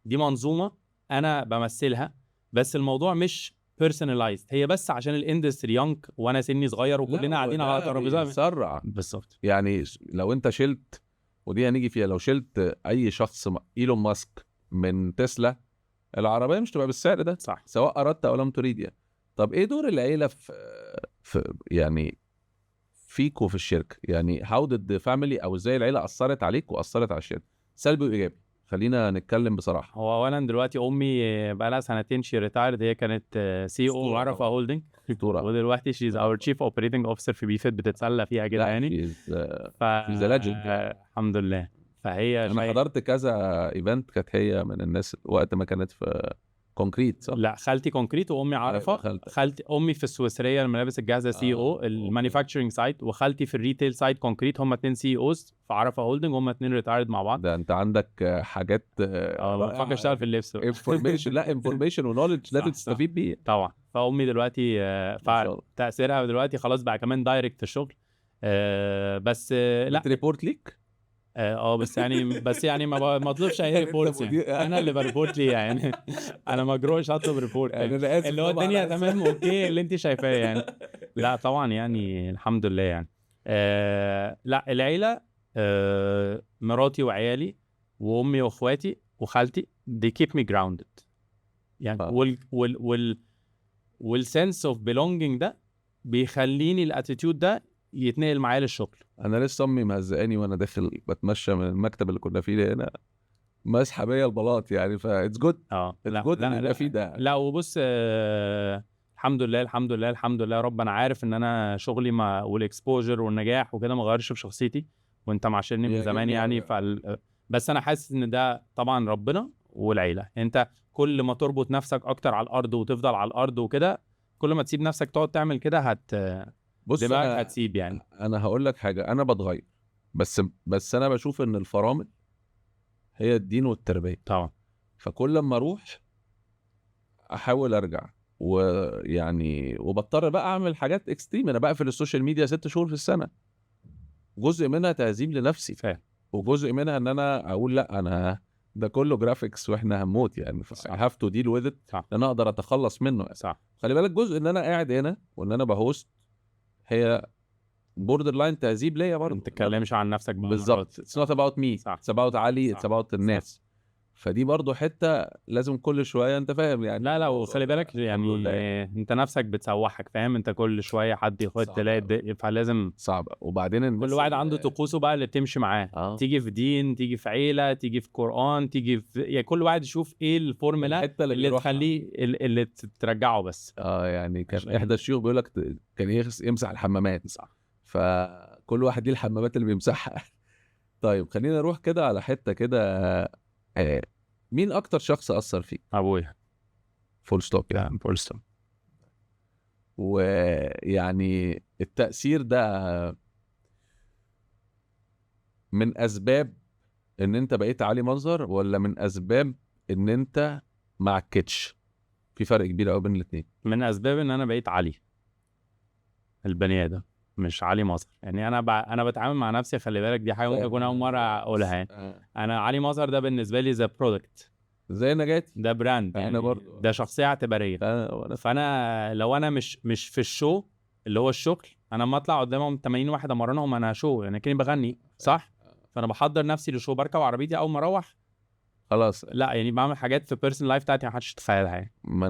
منظومه انا بمثلها. بس الموضوع مش بيرسوناليزد، هي بس عشان الاندستري يونج وانا سني صغير وكلنا قاعدين على ترابيزه. بيسرع. بالظبط. يعني لو انت شلت، ودي هنيجي فيها، لو شلت اي شخص ايلون ماسك من تسلا، العربيه مش تبقى بالسعر ده، صح. سواء اردت او لم تريد يعني. طب ايه دور العيله في يعني فيكو في الشركه؟ يعني how did the family، او ازاي العيله اثرت عليك واثرت على الشركه، سلبي وايجابي؟ خلينا نتكلم بصراحه. هو اولا دلوقتي امي بقى لها سنتين شي ريتايرد، هي كانت سي او أسطورة عرفه طبعاً. هولدنج، اسطوره. ودلوقتي شيز اور تشيف اوبريتنج اوفيسر في بيفت، بتتسلى فيها كده لا يعني. she's a legend. الحمد لله. فهي انا حضرت كذا ايفنت، كانت هي من الناس وقت ما كانت في كونكريت، صح؟ لا، خالتي كونكريت وامي عرفه. خالتك. خالتي امي في السويسريه الملابس الجاهزه سي او أوكي. المانيفاكتشرنج سايت، وخالتي في الريتيل سايت كونكريت. هم 2 سي اوز في عرفه هولدنج، هم 2 ريتايرد مع بعض. ده انت عندك حاجات بفكر اشتغل في اللبس بقى. انفورميشن، لا انفورميشن ونولج لازم صح. تستفيد بيه. طبعا. فامي دلوقتي ما شاء الله. تاثيرها دلوقتي خلاص بقى كمان دايركت في الشغل. بس لا. بتريبورت ليك؟ بس يعني ما اطلبش اي يعني ريبورتس انت يعني. انا اللي بريبورت ليه يعني. انا ما اجروش اطلب ريبورت يعني انا اسف اللي هو طبعاً الدنيا على تمام اوكي اللي انت شايفاه يعني. لا طبعا يعني الحمد لله يعني. لا العيله، مراتي وعيالي وامي واخواتي وخالتي they keep me grounded يعني. والسنس اوف belonging ده بيخليني الاتيتيود ده يتنقل معايا للشغل. انا لسه امي مهزقاني وانا داخل بتمشى من المكتب اللي كنا فيه هنا، مسحه بيا البلاط يعني، اتس جود. اتس جود ان يبقى فيه ده. لا وبص، الحمد لله الحمد لله الحمد لله رب. انا عارف ان انا شغلي والاكسبوجر والنجاح وكده ما غيرش في شخصيتي، وانت معاشرني من زمان يعني. بس انا حاسس ان ده طبعا ربنا والعيله. انت كل ما تربط نفسك اكتر على الارض وتفضل على الارض وكده، كل ما تسيب نفسك تقعد تعمل كده بص دماغك انا هتسيب يعني. انا هقول لك حاجه، انا بتغير، بس انا بشوف ان الفرامل هي الدين والتربيه. طبعا. فكل ما اروح احاول ارجع، ويعني وبضطر بقى اعمل حاجات اكستريم. انا بقفل السوشيال ميديا 6 شهور في السنه، جزء منها تهذيب لنفسي، فاهم. وجزء منها ان انا اقول لا، انا ده كله جرافيكس واحنا هنموت يعني، I have to deal with it، صح. ان انا اقدر اتخلص منه يعني. صح. خلي بالك جزء ان انا قاعد هنا وان انا بهوست، هي بوردر لاين تهذيب ليا برضه. ما تتكلمش عن نفسك بقى بالظبط. It's not about me. صح. It's about علي. صح. It's about الناس. فدي برضو حتة لازم كل شوية، انت فاهم يعني. لا وخلي بالك يعني انت نفسك بتسوحك، فاهم؟ انت كل شويه حد ياخد تلاقي فلازم صعبة. وبعدين كل واحد عنده طقوسه بقى اللي بتمشي معاه. تيجي في دين، تيجي في عيله، تيجي في قران، تيجي في يعني كل واحد يشوف ايه الفورمولا اللي تخليه اللي ترجعه بس. يعني كان احدى الشيوخ بيقول لك كان يمسح الحمامات. صح. فكل واحد ليه الحمامات اللي بيمسحها. طيب خلينا نروح كده على حتة كده. مين اكتر شخص اثر فيك؟ ابويا. فول ستوب يعني. فول ستوب. ويعني التأثير ده من اسباب ان انت بقيت عالي منظر، ولا من اسباب ان انت ما عكتش؟ في فرق كبير قوي بين الاثنين. من اسباب ان انا بقيت علي البني ادم، مش علي مظهر يعني. انا بتعامل مع نفسي، خلي بالك دي حاجه ممكن اكون اول مره اقولها يعني. انا علي مظهر ده بالنسبه لي ذا برودكت، زي نجاتي، ده براند احنا يعني، برضو ده شخصيه اعتباريه. فانا لو انا مش في الشو اللي هو الشغل، انا لما اطلع قدامهم 80 واحد امرنهم انا شو يعني، كاني بغني صح. فانا بحضر نفسي للشو، بركب عربيتي اول ما اروح خلاص. لا يعني بعمل حاجات في بيرسونال لايف بتاعتي ما حدش يتخيلها يعني. ما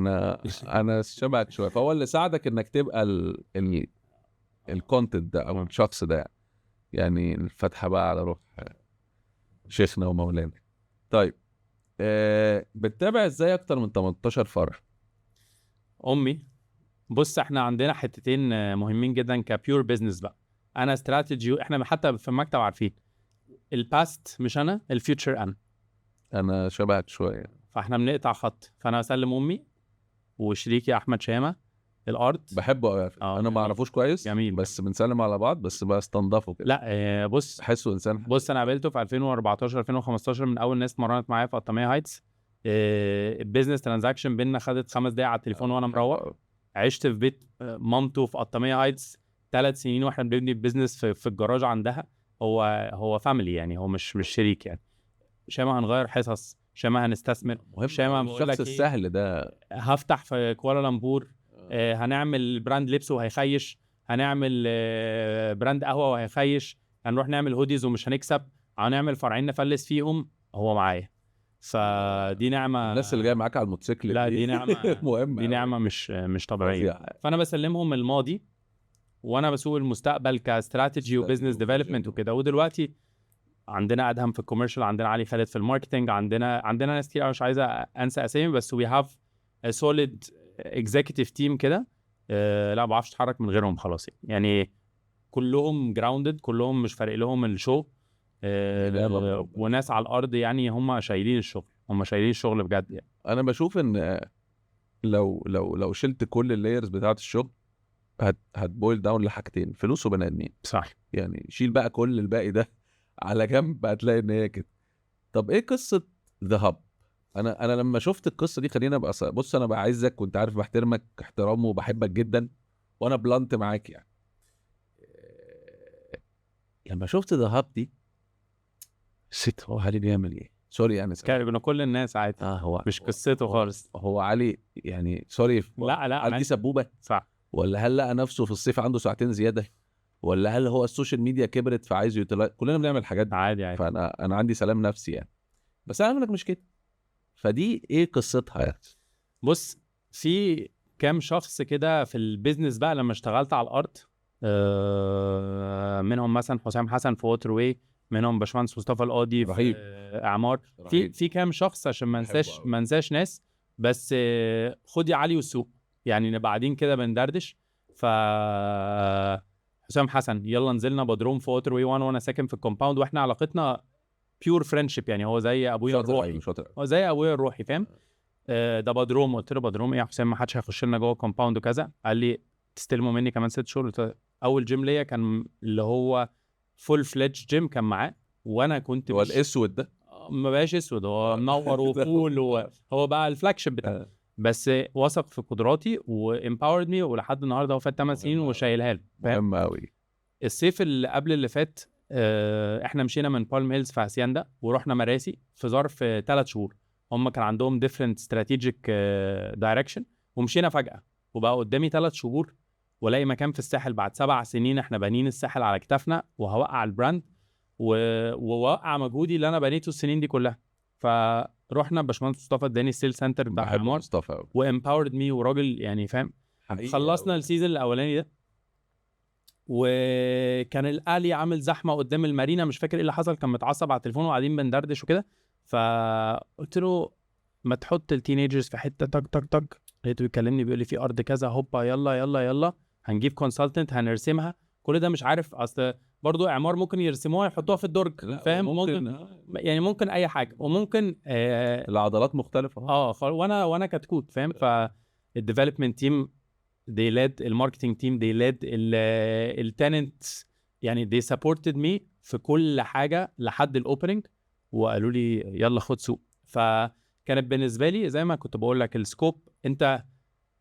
انا شبهك شويه، فهو اللي ساعدك انك تبقى الكونتنت ده او الشخص ده يعني. الفتحه بقى على روح شيخنا ومولانا. طيب بتتابع ازاي اكتر من 18 فرع؟ امي. بص احنا عندنا حتتين مهمين جدا كبيور بيزنس بقى. انا استراتيجي، احنا حتى في المكتب عارفين الباست مش انا، الفيوتشر انا. انا شبهك شويه. فاحنا بنقطع خط، فانا اسلم امي وشريكي احمد شامه الارض. بحبه قوي. انا ما جميل. اعرفوش كويس جميل. بس بنسلم على بعض، بس بستنضفه كده. لا بص بحسه انسان انا قابلته في 2014 2015 من اول ناس اتمرنت معايا في قطامية هايتس. البيزنس ترانزاكشن بينا خدت 5 دقايق على التليفون وانا مروح. عشت في بيت مامته في قطامية هايتس 3 سنين واحنا بنبني البيزنس في الجراج عندها. هو فاميلي يعني، هو مش شريك يعني. شامة هنغير حصص، شامة هنستثمر، مهم. شامة بقول الشخص لك السهل ده هفتح في كوالالمبور، هنعمل براند لبس وهيخيش، هنعمل براند قهوة وهيخيش، هنروح نعمل هوديز ومش هنكسب، هنعمل فرعين نفلس فيهم، هو معايا. فدي نعمة. الناس اللي جايه معاك على الموتوسيكل لا دي نعمة مهمه دي أوي. نعمة مش طبيعية. فظيعة. فأنا بسلمهم الماضي وأنا بسوق المستقبل كاستراتيجي وبزنس ديفلوبمنت وكده. ودلوقتي عندنا ادهم في الكوميرشال، عندنا علي خالد في الماركتنج، عندنا ناس كتير. مش عايزه انسى اسامي، بس وي هاف سوليد اكزيكتيف تيم كده. لا ما بعرفش اتحرك من غيرهم خلاص يعني. كلهم جراوندد، كلهم مش فارق لهم الشو. وناس على الارض يعني، هم شايلين الشغل بجد يعني. انا بشوف ان لو شلت كل اللايرز بتاعه الشغل هتبويل داون لحاجتين: فلوس وبني ادمين. صح. يعني شيل بقى كل الباقي ده على جنب، هتلاقي ان هي كده. طب ايه قصه ذا هاب؟ انا لما شفت القصه دي، خلينا بقى بص، انا بعزك وانت عارف بحترمك احترام وبحبك جدا، وانا بلانت معاك يعني. لما شفت ذا هاب دي ست، هو علي بيعمل ايه؟ سوري يعني كانوا كل الناس عادي. هو مش قصته خالص. هو علي يعني سوري. لا هل دي سبوبه؟ صح. ولا هل لقى نفسه في الصيف عنده ساعتين زياده؟ ولا هل هو السوشيال ميديا كبرت فعايز كلنا بنعمل حاجات دي. عادي. فانا عندي سلام نفسي يعني، بس انا منك مش كده. فدي ايه قصتها يعني؟ بص، في كام شخص كده في البيزنس بقى لما اشتغلت على الارض، منهم مثلا حسام حسن في ووتر واي، منهم باشمهندس مصطفى القاضي في رهيب. اعمار. في كام شخص عشان ما انساش ناس. بس خد يا علي والسوق يعني، نبقى قاعدين كده بندردش. ف حسام حسن يلا نزلنا بدروم في ووتر واي 1 وانا ساكن في الكومباوند، واحنا علاقتنا بيور فريندشيب يعني. هو زي ابويا الروحي. هو زي ابويا الروحي فاهم. ده بدروم. قلت له بدروم ايه يا حسام؟ ما حدش هيخش لنا جوه الكومباوند وكذا. قال لي تستلموا مني كمان 6 شهور. اول جيم ليا كان اللي هو فول فليدج جيم كان معاه، وانا كنت هو الاسود ده ما بقاش اسود، هو منور وفول، هو بقى الفلاج شيب بتاعه. بس وثق في قدراتي وامباورد مي، ولحد النهارده هو فات 8 سنين وشايلها له. مهم قوي. الصيف اللي قبل اللي فات احنا مشينا من بالم هيلز في هاسياندا ورحنا مراسي في ظرف 3 شهور. هم كان عندهم different strategic direction، ومشينا فجأة وبقى قدامي 3 شهور ولاقي مكان في الساحل بعد 7 سنين احنا بانين الساحل على كتافنا، وهوقع البراند ووقع مجهودي اللي انا بنيته السنين دي كلها. فروحنا باشمهندس مصطفى اداني السيل سنتر بتاع عمار وامباورد مي، وراجل يعني فاهم. خلصنا السيزون الاولاني ده، وكان الاهلي عامل زحمه قدام المارينا، مش فاكر ايه اللي حصل، كان متعصب على التليفون وقاعدين بندردش وكده. فقلت له ما تحط التينيجرز في حته تك تك تك. لقيته بيكلمني بيقول لي في ارض كذا، هوبا يلا يلا يلا هنجيب كونسلتنت هنرسمها. كل ده مش عارف، اصل برضو اعمار ممكن يرسموها يحطوها في الدرج فاهم. ممكن يعني ممكن اي حاجه، وممكن العضلات مختلفه. وانا كتكوت فاهم. فالديفلوبمنت تيم they led الماركتينج تيم، they led التالنت يعني، they supported me في كل حاجه لحد الاوبننج، وقالوا لي يلا خد سوق. فكانت بالنسبه لي زي ما كنت بقول لك السكوب. انت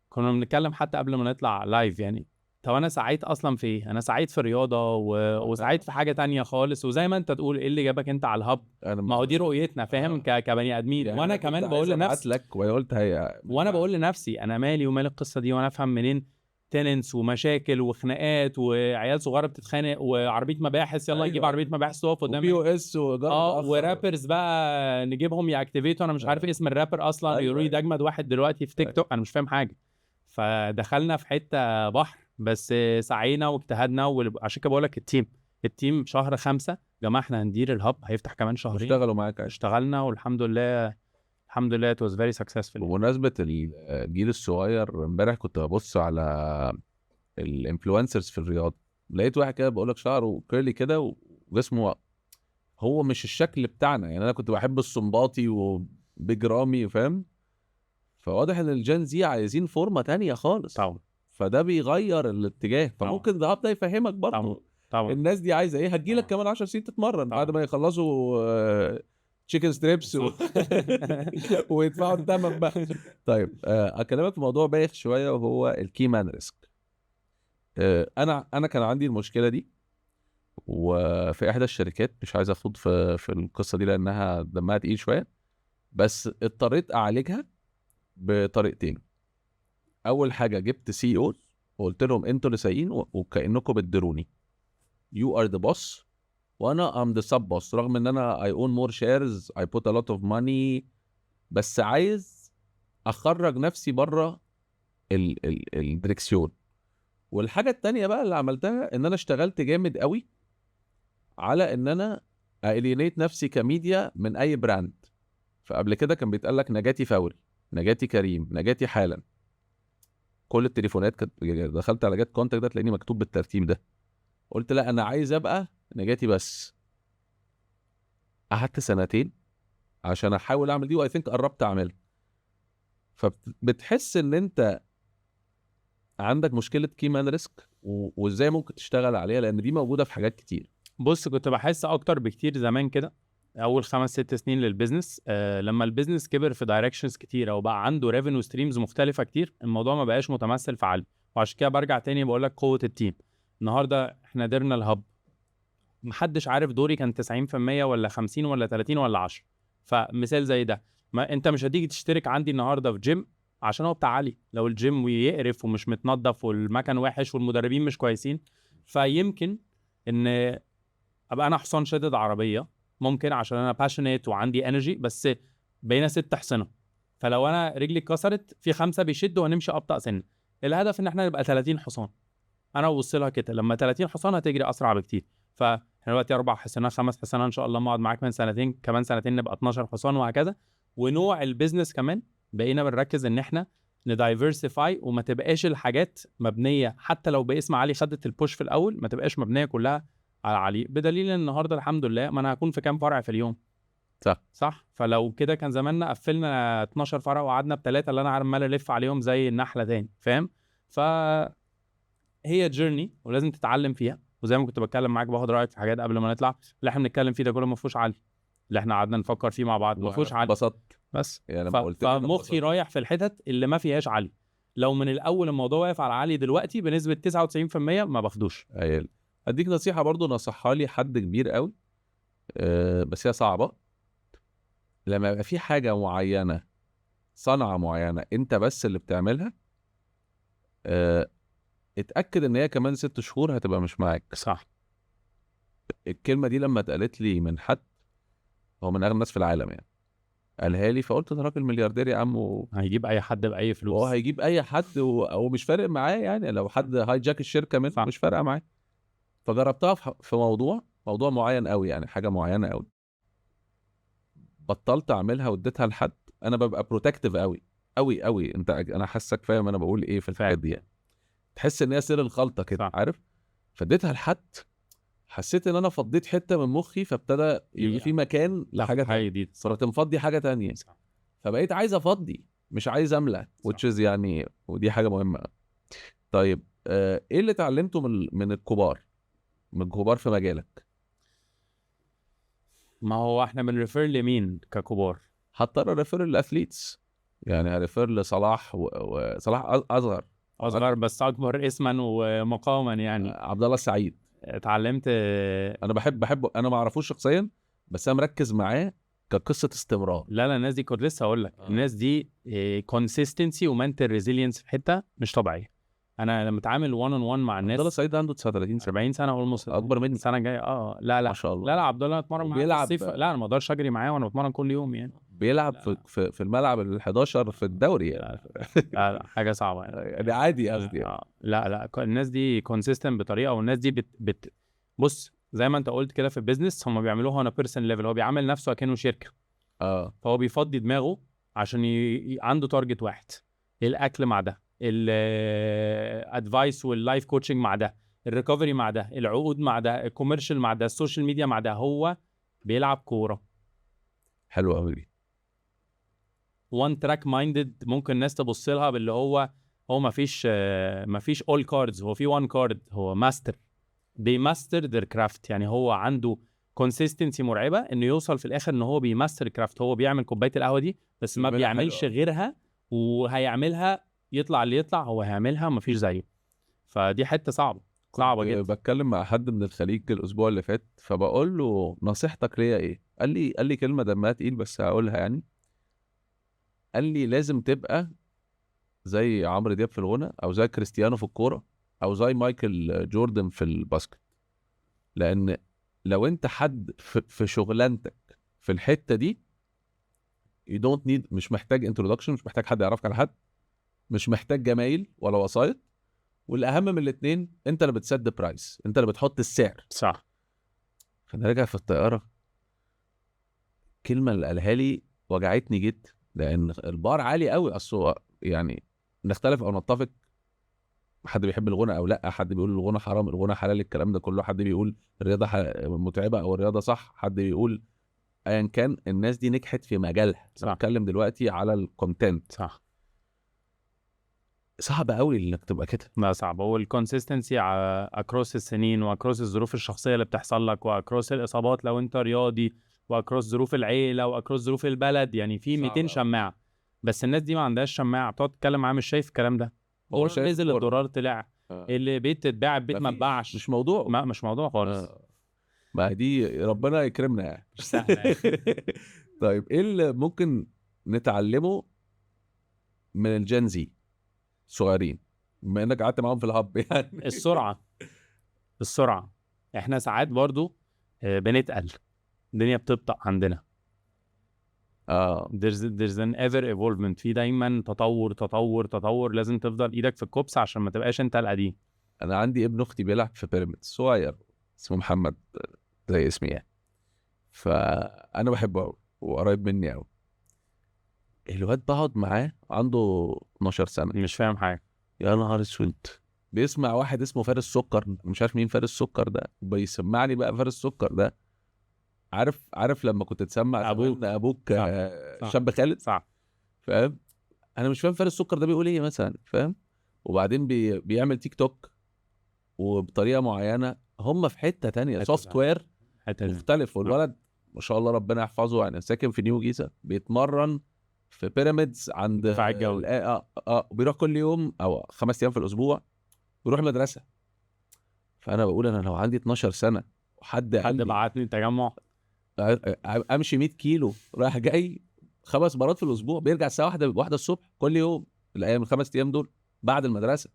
كنا بنتكلم حتى قبل ما نطلع لايف يعني، طب انا سعيد اصلا في ايه؟ انا سعيد في رياضه وسعيد في حاجه تانية خالص. وزي ما انت تقول ايه اللي جابك انت على الهب؟ ما هو دي رؤيتنا فاهم كبني ادمين يعني. وانا كمان بقول لنفسي لك وقلت وانا بقول لنفسي انا مالي ومال القصه دي، وانا افهم منين تننس ومشاكل وخناقات وعيال صغيره بتتخانق وعربيه مباحث يلا نجيب عربيه مباحث تقف قدام بي او اس ورابرز بقى نجيبهم ياكتيفيتوا. انا مش عارف اسم الرابر اصلا. يقولوا لي ده اجمد واحد دلوقتي في تيك توك. انا مش فاهم حاجه. فدخلنا في حته بحر، بس سعينا واجتهدنا. وعشان كده بقول لك التيم شهر 5 جماعه احنا هندير الهب، هيفتح كمان شهرين. اشتغلوا معاك. اشتغلنا والحمد لله it was very successful. بمناسبة الجيل الصغير، امبارح كنت ببص على الانفلونسرز في الرياضة، لقيت واحد كده بقول لك شعره كيرلي كده وجسمه هو مش الشكل بتاعنا يعني. انا كنت بحب الصنباطي بجرامي فاهم. فواضح ان الجين زي عايزين فورمه تانية خالص، طبعا فده بيغير الاتجاه. فممكن ده ده يفهمك طبعا برضه طبعا الناس دي عايزه ايه. هتجيلك طبعا. كمان 10 سنين تتمرن بعد طبعا ما يخلصوا تشيكن ستريبس ويدفعوا الثمن بقى. طيب اكلمك في موضوع بايخ شويه، وهو الكي مان ريسك. انا كان عندي المشكله دي، وفي احدى الشركات، مش عايز اخوض في القصه دي لانها دمها تقيل شويه، بس اضطريت اعالجها بطريقتين. اول حاجه جبت سي او وقلت لهم انتوا اللي سايقين وكانكم بتديروني. يو ار ذا بوس وانا ام ذا سب بوس، رغم ان انا اي اون مور شيرز اي بوت ا لوت اوف ماني، بس عايز اخرج نفسي بره الدريكسيون. والحاجه التانية بقى اللي عملتها ان انا اشتغلت جامد قوي على ان انا الينيت نفسي كميديا من اي براند. فقبل كده كان بيتقال لك نجاتي فوري، نجاتي كريم، نجاتي حالا. كل التليفونات كانت، دخلت على جات كونتاكت ده تلاقيني مكتوب بالترتيب ده. قلت لا انا عايز ابقى نجاتي بس. قعدت سنتين عشان احاول اعمل دي، واي ثينك قربت اعملها. فبتحس ان انت عندك مشكله كيمان ريسك، وازاي ممكن تشتغل عليها، لان دي موجوده في حاجات كتير. بص كنت بحس اكتر بكتير زمان كده، اول 5-6 سنين للبيزنس. لما البيزنس كبر في دايركشنز كتير او بقى عنده ريفينيو ستريمز مختلفه كتير، الموضوع ما بقاش متمثل في علي. وعشان كده برجع تاني بقول لك قوه التيم. النهارده احنا درنا الهب، محدش عارف دوري كان 90% ولا 50 ولا 30 ولا 10. فمثال زي ده، ما انت مش هتيجي تشترك عندي النهارده في جيم عشان هو بتاع علي. لو الجيم يقرف ومش متنظف والمكان وحش والمدربين مش كويسين، فيمكن ان ابقى انا حصان شادد عربيه، ممكن عشان انا باشنيت وعندي انرجي، بس بقينا 6 حصنه. فلو انا رجلي اتكسرت في 5 بيشدوا وهنمشي ابطا سنه. الهدف ان احنا نبقى 30 حصان. انا ببص كده، لما 30 حصان هتجري اسرع بكتير. فاحنا دلوقتي 4 حصانات 5 حصانات ان شاء الله، ما اقعد معاك من سنتين، كمان سنتين نبقى 12 حصان وهكذا. ونوع البيزنس كمان بقينا بنركز ان احنا ندايفرسيفاي، وما تبقاش الحاجات مبنيه حتى لو باسم علي خدت البوش في الاول، ما تبقاش مبنيه كلها على علي. بدليل ان النهارده الحمد لله ما انا هكون في كام فرع في اليوم. صح. فلو كده كان زماننا قفلنا 12 فرع وقعدنا بثلاثه اللي انا عمال الف عليهم زي النحله تاني، فاهم؟ هي جيرني ولازم تتعلم فيها. وزي ما كنت بتكلم معاك باخد رايك في حاجات قبل ما نطلع، اللي احنا بنتكلم فيه ده كله ما فيهوش علي، اللي احنا قعدنا نفكر فيه مع بعض ما فيهوش علي. اتبسطت بس يعني لما قلت لي أنا فمخي اتبسطت. رايح في الحتت اللي ما فيهاش علي. لو من الاول الموضوع واقف على علي دلوقتي بنسبه 99% ما باخدوش. اديك نصيحه برضو نصحها لي حد كبير قوي، بس هي صعبه. لما يبقى في حاجه معينه، صنعه معينه انت بس اللي بتعملها، اتاكد ان هي كمان 6 شهور هتبقى مش معاك. صح. الكلمه دي لما اتقالت لي من حد هو من اغنى الناس في العالم يعني، قالها لي، فقلت ده راجل ملياردير يا عم هيجيب اي حد باي فلوس. وهو هيجيب اي حد او مش فارق معاه يعني، لو حد هاي جاك الشركه منه مش فارقه معاه. فجربتها في موضوع معين قوي يعني، حاجه معينه قوي، بطلت اعملها واديتها لحد. انا ببقى بروتكتيف قوي قوي قوي. انا حاسك فاهم انا بقول ايه في الحاجات دي يعني. تحس ان هي سر الخلطه كده، عارف. فاديتها لحد، حسيت ان انا فضيت حته من مخي، فابتدى يبقى في مكان لحاجه تانية. صرت مفضي حاجه تانية. فبقيت عايز افضي مش عايز املى، which is يعني، ودي حاجه مهمه. طيب ايه اللي اتعلمته من الكبار، من الكبار في مجالك؟ ما هو احنا بنريفير لمين ككبار؟ هضطر اريفير للاثليتس يعني، هريفير لصلاح وصلاح اصغر بس اكبر اسما ومقاما يعني. عبد الله السعيد. اتعلمت. انا بحبه، انا ما اعرفوش شخصيا بس انا مركز معاه كقصه استمرار. لا الناس دي كنت لسه هقول لك، الناس دي كونسيستنسي ومنتال ريزيلينس في حته مش طبيعيه. انا لما اتعامل 1 on 1 مع الناس. عبد الله السعيد عنده 39 سنه، 40 سنه اولموست، اكبر مني السنه الجايه. لا ما شاء الله. لا عبد الله اتمرن معاه في بيلعب الصيف. لا انا ما اقدرش اجري معاه وانا بتمرن كل يوم يعني. بيلعب في الملعب ال11 في الدوري يعني. لا حاجه صعبه يعني عادي قصدي يعني. لا الناس دي كونسيستنت بطريقه، والناس دي بص زي ما انت قلت كده في البيزنس هم بيعملوها انا بيرسون ليفل. هو بيعمل نفسه كأنه شركه. فهو بيفضي دماغه عشان عنده تارجت واحد. الاكل مع ده، الادفايس واللايف كوتشنج مع ده، الريكفري مع ده، العقود مع ده، الكوميرشال مع ده، السوشيال ميديا مع ده. هو بيلعب كوره. حلو قوي دي. وان تراك مايندد، ممكن الناس تبص لها باللي هو مفيش اول كاردز، هو في وان كارد، هو ماستر بيماستر ذير كرافت. يعني هو عنده كونسيستنسي مرعبه انه يوصل في الاخر ان هو بيماستر كرافت. هو بيعمل كوبايه القهوه دي بس ما بيعملها بيعملش حلوة. غيرها، وهيعملها يطلع اللي يطلع، هو هيعملها مفيش زيه. فدي حته صعبه كنت جدا. بتكلم مع حد من الخليج الاسبوع اللي فات، فبقول له نصيحتك ليا ايه؟ قال لي كلمه دمها تقيل بس هقولها يعني. قال لي لازم تبقى زي عمرو دياب في الغنى، او زي كريستيانو في الكوره، او زي مايكل جوردن في الباسكت. لان لو انت حد في شغلانتك في الحته دي، you don't need، مش محتاج introduction، مش محتاج حد يعرفك على حد، مش محتاج جمايل ولا وسايط، والاهم من الاثنين انت اللي بتسد برايس، انت اللي بتحط السعر. صح. فانا راجع في الطياره، الكلمه اللي قالها لي وجعتني جدا، لان البار عالي قوي. اصل يعني نختلف او نتفق، حد بيحب الغنى او لا، حد بيقول الغنى حرام، الغنى حلال، الكلام ده كله، حد بيقول الرياضه متعبه او الرياضه صح، حد بيقول ايا كان. الناس دي نجحت في مجالها. صح. بتكلم دلوقتي على الكونتنت. صح. صعب قوي انك تبقى كده. لا صعب. هو الكونسيستنسي اكروس السنين، واكروس الظروف الشخصيه اللي بتحصل لك، واكروس الاصابات لو انت رياضي، واكروس ظروف العيله، واكروس ظروف البلد. يعني في صعب 200 أوي. شماعه، بس الناس دي ما عندهاش شماعه. بتقعد تتكلم معاه مش شايف الكلام ده. هو هو شايف نزل الكورة. الدولار طلع، اللي بيت تتباع البيت ما مفيش، اتباعش. مش موضوع. ما مش موضوع خالص. ما دي ربنا يكرمنا يعني. مش سهله يعني. طيب ايه اللي ممكن نتعلمه من الجنزي صغيرين، بما انك قعدت معاهم في الهب يعني؟ السرعه. احنا ساعات برضو بنتقل، الدنيا بتبطأ عندنا. there's an ever evolvement، في دايما تطور تطور تطور. لازم تفضل ايدك في الكوبس عشان ما تبقاش انت القديم. انا عندي ابن اختي بيلعب في بيراميدز صغير، اسمه محمد زي اسمي يعني، فانا بحبه قوي وقريب مني قوي. الواد بقعد معاه عنده 12 سنه، مش فاهم حاجه. يا نهار اسود، بيسمع واحد اسمه فارس سكر، مش عارف مين فارس سكر ده، بيسمعني بقى فارس سكر ده. عارف لما كنت تسمع ابوك. زمان ابوك صح. صح. شاب خالد، صح. فاهم؟ انا مش فاهم فارس سكر ده بيقول ايه مثلا، فاهم؟ وبعدين بيعمل تيك توك وبطريقه معينه، هم في حته تانية، حتة سوفت وير حته مختلف. والولد ما شاء الله ربنا يحفظه يعني، ساكن في نيو جيزه، بيتمرن في بيراميدز عند دفاع الجوي. بيروح كل يوم او 5 ايام في الاسبوع، بيروح المدرسه. فانا بقول انا لو عندي 12 سنه وحد قال حد لي بعتني التجمع. امشي 100 كيلو رايح جاي 5 مرات في الاسبوع، بيرجع الساعه 1 الصبح كل يوم، الايام ال5 ايام دول بعد المدرسه،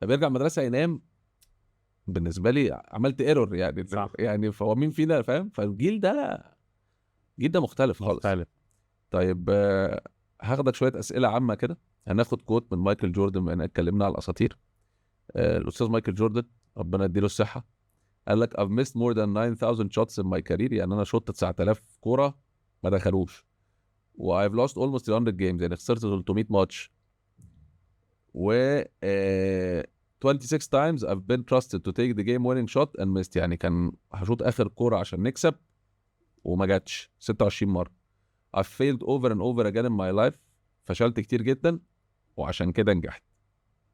فبيرجع المدرسه ينام. بالنسبه لي عملت ايرور يعني. صح. يعني فهو مين فينا فاهم؟ فالجيل ده، الجيل ده مختلف خالص. مختلف. طيب هاخدك شويه اسئله عامه كده. هناخد كوت من مايكل جوردن بما اننا اتكلمنا على الاساطير. الاستاذ مايكل جوردن ربنا يديله الصحه قال لك I've missed more than 9000 shots in my career، يعني انا شوت 9000 كوره ما دخلوش، و I've lost almost 300 games، يعني خسرت 300 ماتش، و 26 times I've been trusted to take the game winning shot and missed، يعني كان هشوط اخر كوره عشان نكسب وما جاتش 26 مره. I've failed over and over again in my life، فشلت كتير جدا وعشان كده نجحت.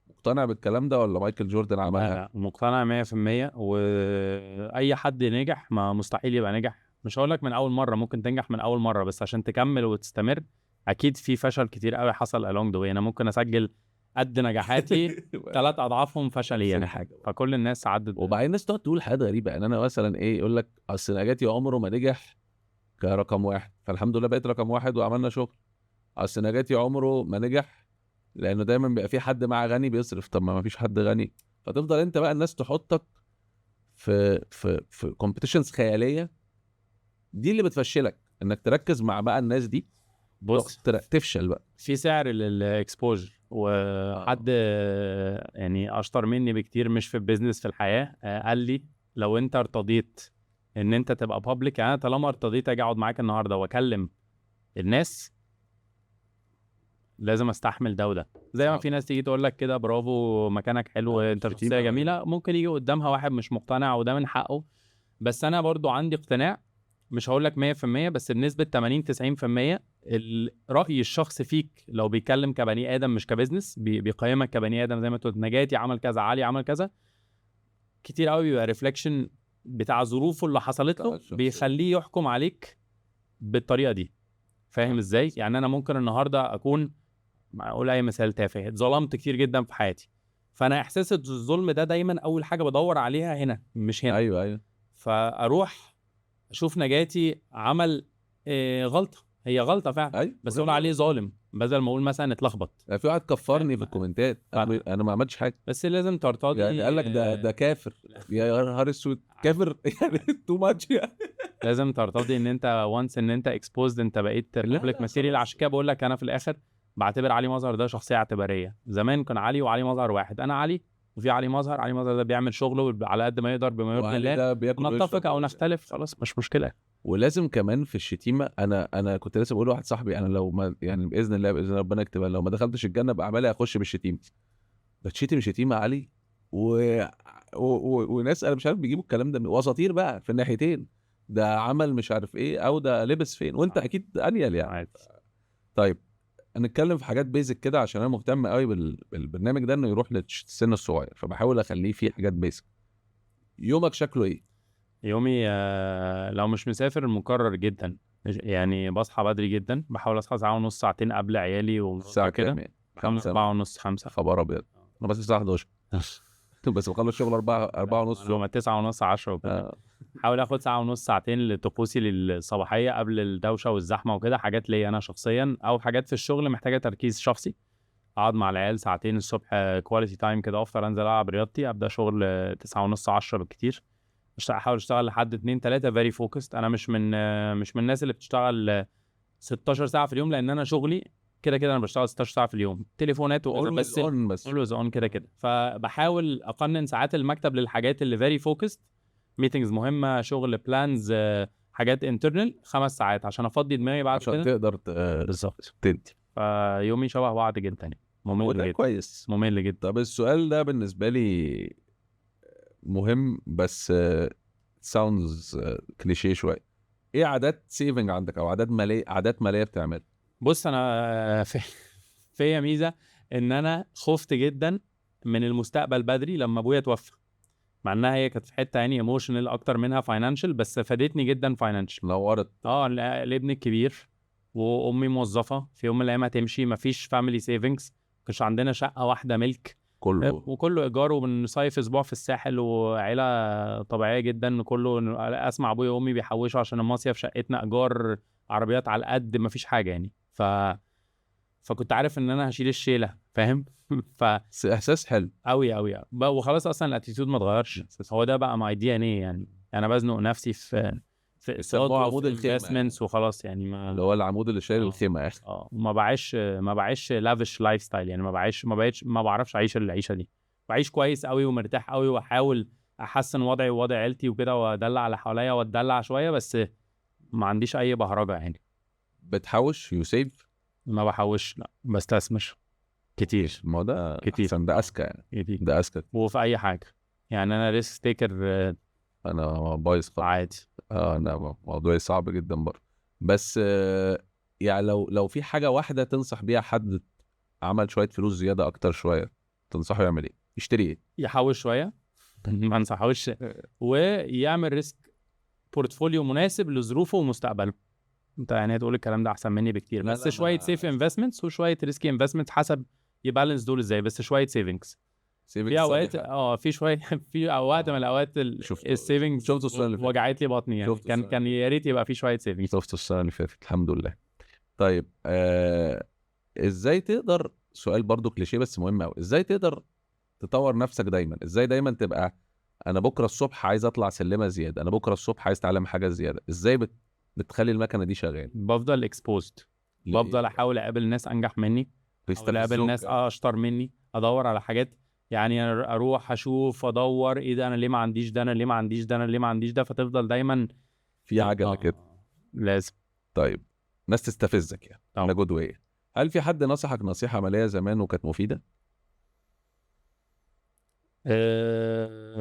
مقتنع بالكلام ده ولا مايكل جوردن عملها؟ لا مقتنع 100%. واي حد نجح ما مستحيل يبقى نجح. مش هقول لك من اول مره، ممكن تنجح من اول مره، بس عشان تكمل وتستمر اكيد في فشل كتير قوي حصل along the way. انا ممكن اسجل قد نجاحاتي 3 اضعافهم فشليا يعني. حاجه. فكل الناس عدت. وبعدين الناس تقعد تقول حاجات غريبه، يعني انا مثلا ايه، يقول لك اصل نجاتي عمره ما نجح كرقم واحد، فالحمد لله بقيت رقم واحد وعملنا شغل. اصل نجاتي عمره ما نجح لانه دايما بيبقى في حد معاه غني بيصرف، طب ما فيش حد غني. فتفضل انت بقى الناس تحطك في كومبيتيشنز خياليه، دي اللي بتفشلك، انك تركز مع بقى الناس دي. بص، تفشل بقى. في سعر للاكسبوجر. وحد يعني اشطر مني بكتير مش في البيزنس في الحياه قال لي لو انت ارتضيت ان انت تبقى بابليك، يعني انا طالما ارتضيت اجي اقعد معاك النهارده واكلم الناس، لازم استحمل ده وده. زي ما في ناس تيجي تقول لك كده برافو مكانك حلو انت شخصيه جميله، ممكن يجي قدامها واحد مش مقتنع وده من حقه. بس انا برضو عندي اقتناع مش هقول لك 100% بس بنسبه 80-90% الراي الشخص فيك لو بيتكلم كبني ادم مش كبزنس، بيقيمك كبني ادم زي ما قلت نجاتي عمل كذا، علي عمل كذا، كتير قوي بيبقى ريفلكشن بتاع ظروفه اللي حصلت له بيخليه يحكم عليك بالطريقه دي. فاهم ازاي؟ يعني انا ممكن النهارده اكون اقول اي مثال تافه، اتظلمت كتير جدا في حياتي، فانا احساس الظلم ده دايما اول حاجه بدور عليها هنا مش هنا. ايوه فاروح اشوف نجاتي عمل غلطه، هي غلطه فعلا، ايوه بس اقول عليه ظالم بدل ما اقول مثلا اتلخبط. في واحد كفرني في الكومنتات، انا ما عملتش حاجه، بس لازم ترتضي يعني قال لك ده كافر، يا نهار اسود كافر يعني تو ماتش يعني. لازم ترتضي ان انت وانس ان انت اكسبوزد انت بقيت بابليك ماتيريال. عشان كده بقول لك انا في الاخر بعتبر علي مظهر ده شخصيه اعتباريه. زمان كان علي وعلي مظهر واحد، انا علي وفي علي مظهر. علي مظهر ده بيعمل شغله على قد ما يقدر بما يرضي وعلي الله، ده بياكل نتفق ويشرب او نختلف خلاص مش مشكله. ولازم كمان في الشتيمه، انا كنت لسه بقول لواحد صاحبي، انا لو ما يعني باذن الله ربنا يكتبها، لو ما دخلتش الجنه باعمالي هخش بالشتيمه. بتشتم شتيمه علي وناس انا مش عارف بيجيبوا الكلام ده واساطير بقى في الناحيتين، ده عمل مش عارف ايه او ده لبس فين، وانت اكيد انيل يعني. عادي. طيب هنتكلم في حاجات بيزك كده عشان انا مهتم قوي بالبرنامج ده انه يروح للسن الصغير، فبحاول اخليه فيه حاجات بيزك. يومك شكله ايه؟ يومي لو مش مسافر مكرر جدا، يعني بصحى بدري جدا، بحاول اصحى ساعه ونص ساعتين قبل عيالي الساعه كده، كام يعني؟ 4 ونص 5. خبر ابيض، انا بس الساعه 11 بس بخلص شغل 4 ونص. لو 9 ونص 10 وكده. حاول اخد ساعه ونص ساعتين لطقوسي الصباحيه قبل الدوشه والزحمه وكده، حاجات ليا انا شخصيا او حاجات في الشغل محتاجه تركيز شخصي. اقعد مع العيال ساعتين الصبح كواليتي تايم كده، افطر انزل العب رياضتي، ابدا شغل 9 ونص 10 بالكتير. احاول اشتغل لحد 2 3 فيري فوكست. انا مش من الناس اللي بتشتغل 16 ساعه في اليوم، لان انا شغلي كده كده انا بشتغل 16 ساعه في اليوم، تليفونات بس اولويز اون كده كده. فبحاول اقنن ساعات المكتب للحاجات اللي فيري فوكست، ميتنجز مهمه، شغل بلانز، حاجات انترنال 5 ساعات عشان افضي دماغي بعد عشان كده تقدر بالظبط. تدي. فيومي شبه بعض جدا يعني، ممل وده جدا كويس. ممل جدا. طب السؤال ده بالنسبه لي مهم بس ساوندز كليشيه شويه، ايه عادات سيفنج عندك او عادات ماليه بتعمل؟ بص انا فيا ميزه ان انا خفت جدا من المستقبل بدري لما ابويا توفى، مع انها هي كانت في حته يعني ايموشنال اكتر منها فاينانشال، بس فادتني جدا فاينانشال. نورت. لابني الكبير، وامي موظفه في يوم من الايام هتمشي، مفيش فاميلي سيفنجز، مش عندنا شقه واحده ملك، كله وكله ايجار، وبنصيف اسبوع في الساحل، وعيله طبيعيه جدا كله. اسمع ابويا وامي بيحوشوا عشان المصيف، شقتنا ايجار، عربيات على قد مفيش حاجه يعني. فكنت عارف ان انا هشيل الشيله، فاهم؟ احساس حلو قوي قوي وخلاص اصلا الاتيتيود ما اتغيرش، هو ده بقى ماي دي ان ايه يعني. انا بزنق نفسي في بيسموه عمود الخيمة انفستمنتس وخلاص يعني، ما اللي هو العمود اللي شايل الخيمه يعني. ما بعيش لافش لايف ستايل يعني، ما بعرفش اعيش العيشه دي. بعيش كويس قوي ومرتاح قوي، واحاول احسن وضعي ووضع عيلتي وكده، وادلع على حواليا واتدلع شويه، بس ما عنديش اي بهرجه يعني. بتحوش يوسيف؟ ما بحوش، لا بستثمر كتير. ما هو ده كتير احسن، ده اذكى يعني، كتير. ده اذكى. وفي اي حاجه يعني، انا ريسك تيكر انا بايظ خالص عادي. انا موضوعي صعب جدا برضه، بس يعني لو في حاجه واحده تنصح بيها حد عمل شويه فلوس زياده اكتر شويه، تنصحه يعمل ايه؟ يشتري ايه؟ يحوش شويه ما انصحوش، ويعمل ريسك بورتفوليو مناسب لظروفه ومستقبله. انت يعني هتقول الكلام ده احسن مني بكتير، لا بس لا شويه سيف انفستمنتس وشويه ريسكي انفستمنتس، حسب يبالانس دول ازاي، بس شويه سيفنجز في اوقات في شويه في اوقات من الاوقات السيفنجز شفت السنه اللي فاتت وجعت لي بطني يعني، كان يا ريت يبقى في شويه سيفنجز. شفت السنه اللي فاتت الحمد لله. طيب ازاي تقدر، سؤال برضو كليشيه بس مهم قوي، ازاي تقدر تطور نفسك دايما؟ ازاي دايما تبقى انا بكره الصبح عايز اطلع سلمه زياده، انا بكره الصبح عايز اتعلم حاجه زياده؟ ازاي بتخلي المكنه دي شغاله؟ بفضل اكسبوزد، بفضل احاول اقابل ناس انجح مني، احاول اقابل ناس اشطر مني، ادور على حاجات يعني، اروح اشوف ادور ايه ده، انا ليه ما عنديش ده، انا ليه ما عنديش ده، انا ليه ما عنديش ده، فتفضل دايما في عجله كده لازم. طيب ناس تستفزك يعني انا جود واي، هل في حد نصحك نصيحه ماليه زمان وكانت مفيده؟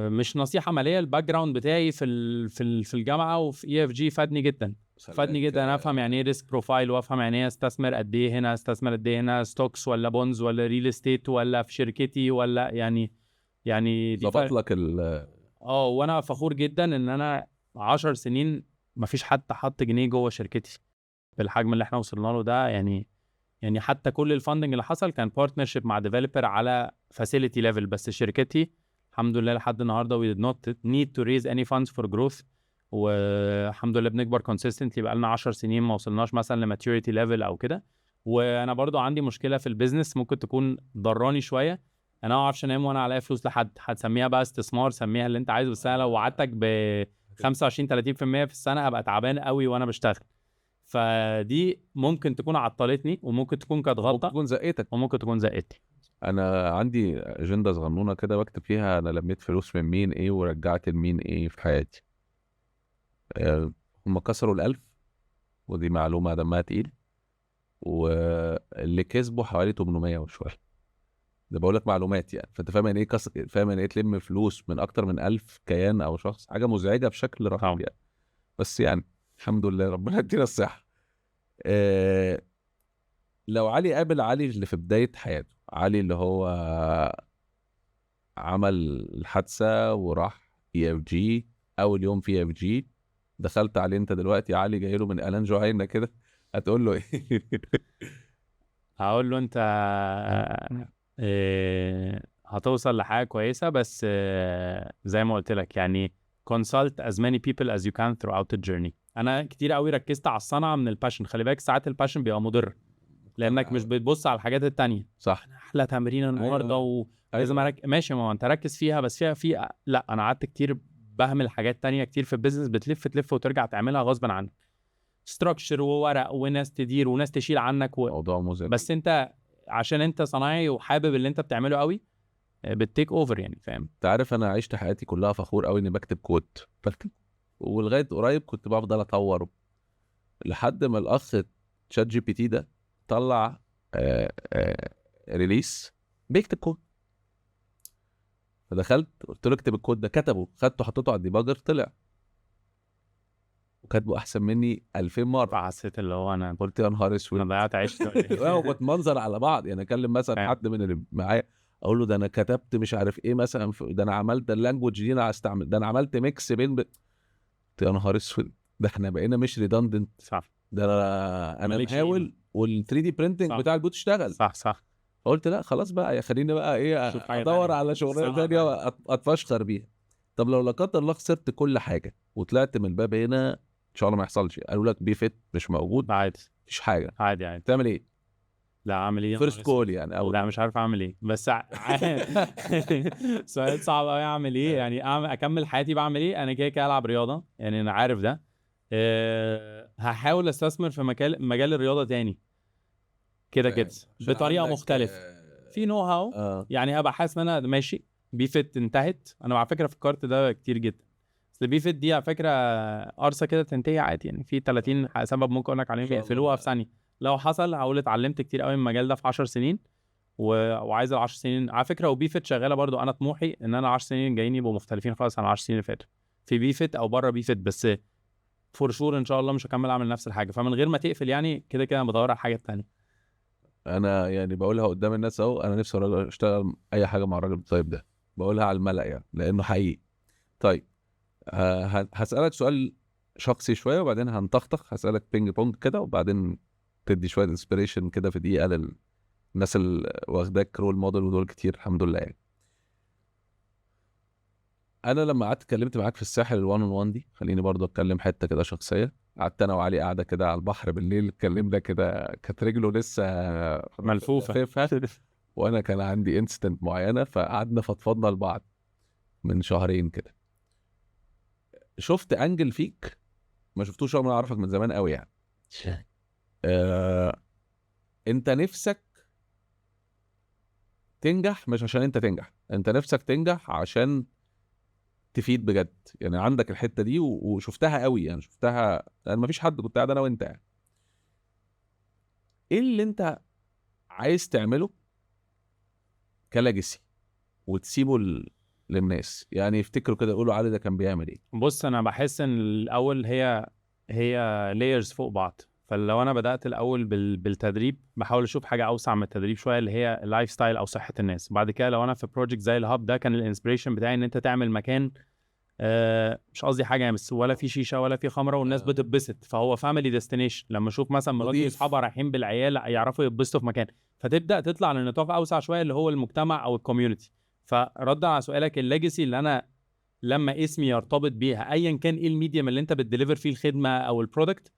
مش نصيحه ماليه، الباك جراوند بتاعي في الجامعه وفي اي اف جي فادني جدا. فادني جدا انا افهم يعني ايه ريسك بروفايل، وافهم يعني ايه استثمر قد ايه هنا، استثمر قد ايه هنا، ستوكس ولا بونز ولا ريل استيت ولا في شركتي ولا يعني دي ظبط فرق. لك وانا فخور جدا ان انا 10 سنين مفيش حد حط جنيه جوه شركتي بالحجم اللي احنا وصلنا له ده. يعني حتى كل الفاندنج اللي حصل كان بارتنرشيب مع ديفلوبر على فاسيلتي ليفل، بس شركتي الحمد لله لحد النهارده we did not need to raise any funds for growth، والحمد لله بنكبر consistently بقالنا 10 سنين ما وصلناش مثلا لماتيوريتي ليفل او كده. وانا برضو عندي مشكله في البيزنس ممكن تكون ضراني شويه، انا ما اعرفش انام وانا عليا فلوس لحد، هتسميها بقى استثمار سميها اللي انت عايزه، بس انا لو وعدتك ب 25 30% في السنه هبقى تعبان قوي وانا بشتغل. فدي ممكن تكون عطلتني، وممكن تكون كانت ممكن غلطه، تكون زقتك. وممكن تكون زقتني. انا عندي اجنده صغنونه كده بكتب فيها انا لميت فلوس من مين ايه ورجعت لمين ايه في حياتي. هم كسروا ال1000، ودي معلومه دمها تقيل، واللي كسبوا حوالي 800 وشويه. ده بقول لك معلومات يعني، فانت فاهم يعني ايه فاهم يعني ايه تلم فلوس من اكتر من 1000 كيان او شخص، حاجه مزعجه بشكل رهيب طبعا. يعني. بس يعني الحمد لله ربنا يدينا الصحه. آه، لو علي قابل علي اللي في بدايه حياته، علي اللي هو عمل الحادثه وراح اي اف جي، اول يوم في اف جي دخلت عليه انت دلوقتي علي جاي له من الان جوهينا كده، هتقول له ايه؟ هقول له انت هتوصل لحاجه كويسه، بس زي ما قلت لك يعني consult as many people as you can throughout the journey. انا كتير قوي ركزت على الصنعه من الباشن، خلي بالك ساعات الباشن بيبقى مضر لانك مش بتبص على الحاجات التانية. صح. احلى تمرين النهارده ايوه ولازم ايوه. ماشي، ما هو انت ركز فيها، بس لا انا قعدت كتير بهمل حاجات تانية كتير في البيزنس، بتلف تلف وترجع تعملها غصب عنك، ستراكشر وورق وناس تدير وناس تشيل عنك موضوع مزعج. بس انت عشان انت صنايعي وحابب اللي انت بتعمله قوي بتتيك اوفر يعني، فاهم؟ انت عارف انا عشت حياتي كلها فخور قوي اني بكتب كود، بكتب، ولغايه قريب كنت بفضل اطور، لحد ما الاخ تشات جي بي تي ده طلع ريليس بيكتب كود. فدخلت قلت له اكتب الكود ده، كتبه، خدته حطيته على الديباجر طلع، وكاتبه احسن مني 2000 مره. فحسيت اللي هو انا قلت يا نهار اسود. ضيعت عشت وبتمنظر على بعض يعني، اكلم مثلا فاهم. حد من اللي معايا اقول له ده انا كتبت مش عارف ايه مثلا ده انا عملت اللانجوج دي انا هستعمل ده، انا عملت ميكس بين قلت يا نهار اسود، ده احنا بقينا مش ريدندنت، صح. ده انا مالكش قيمة. مقاول وال3 دي برينتنج صح. بتاع البوت اشتغل. صح. فقلت لا خلاص بقى، يا خليني بقى ايه شوف حاجة ادور تانية. على شغلانه صنعة ثانيه تانية. اتفشخر بيها. طب لو لا قدر الله خسرت كل حاجه وطلعت من الباب هنا ان شاء الله ما يحصلش، قالوا لك بي فيت مش موجود، عادي مفيش حاجه، عادي. تعمل ايه؟ لا اعمل ايه يا فيرست نهار اسود؟ كول يعني او لا مش عارف اعمل ايه، بس سؤال صعب قوي. اعمل ايه يعني؟ اكمل حياتي بعمل ايه؟ انا كده كده العب رياضه يعني، انا عارف ده. هحاول استثمر في مجال الرياضه تاني كده كده عشان بطريقه عندك مختلفه، في نو هاو. يعني هبقى حاسس ان انا ماشي. بي فيت انتهت، انا على فكره فكرت ده كتير جدا، بس بي فيت دي على فكره قرصه كده تنتهي عادي يعني، في 30 سبب ممكن اقول لك عليهم يقفلوها في ثانيه. لو حصل هقول اتعلمت كتير قوي من المجال ده في 10 سنين وعايز ال 10 سنين على فكره. وبي فيت شغاله برضو، انا طموحي ان انا 10 سنين جايين يبقوا مختلفين خالص عن 10 سنين اللي فاتوا في بي فيت او بره بي فيت، بس فور شور ان شاء الله مش هكمل اعمل نفس الحاجه، فمن غير ما تقفل يعني كده كده انا بدور على حاجه تانية. انا يعني بقولها قدام الناس اهو، انا نفسي اشتغل اي حاجه مع الراجل الطيب ده، بقولها على الملأ يعني لانه حقيقي. طيب هسألك سؤال شخصي شويه وبعدين هنطخطخ، هسألك بينج بونج كده وبعدين تدي شويه انسبيريشن كده في دقيقه للناس اللي واخداك رول موديل، ودول كتير الحمد لله يعني. انا لما قعدت اتكلمت معاك في الساحل الوان اون وان دي، خليني برضو اتكلم حته كده شخصيه، قعدت انا وعلي قاعده كده على البحر بالليل، اتكلمنا كده، كانت رجله لسه ملفوفه. لفيفها وانا كان عندي انستنت معينه، فقعدنا فضفضنا لبعض من شهرين كده. شفت انجل فيك ما شفتوش رغم اني اعرفك من زمان قوي يعني. انت نفسك تنجح مش عشان انت تنجح، انت نفسك تنجح عشان تفيد بجد يعني، عندك الحته دي وشفتها قوي يعني، شفتها يعني ما فيش حد، كنت قاعد انا وانت يعني. ايه اللي انت عايز تعمله كلاجسي وتسيبه للناس، يعني يفتكروا كده يقولوا علي ده كان بيعمل ايه؟ بص انا بحس ان الاول هي لايرز فوق بعض. فلو انا بدات الاول بالتدريب، بحاول اشوف حاجه اوسع من التدريب شويه اللي هي اللايف ستايل او صحه الناس. بعد كده لو انا في بروجكت زي الهاب ده، كان الانسبريشن بتاعي ان انت تعمل مكان مش قصدي حاجه يعني، بس ولا في شيشه ولا في خمره والناس بتتبسط، فهو فاميلي ديستنيشن. لما اشوف مثلا مراتي نضيف. واصحابها رايحين بالعيال يعرفوا يتبسطوا في مكان، فتبدا تطلع لنطاق اوسع شويه اللي هو المجتمع او الكوميونتي. فرد على سؤالك، الليجاسي اللي انا لما اسمي يرتبط بيها ايا كان ايه الميديم اللي انت بتديليفر فيه الخدمه او البرودكت،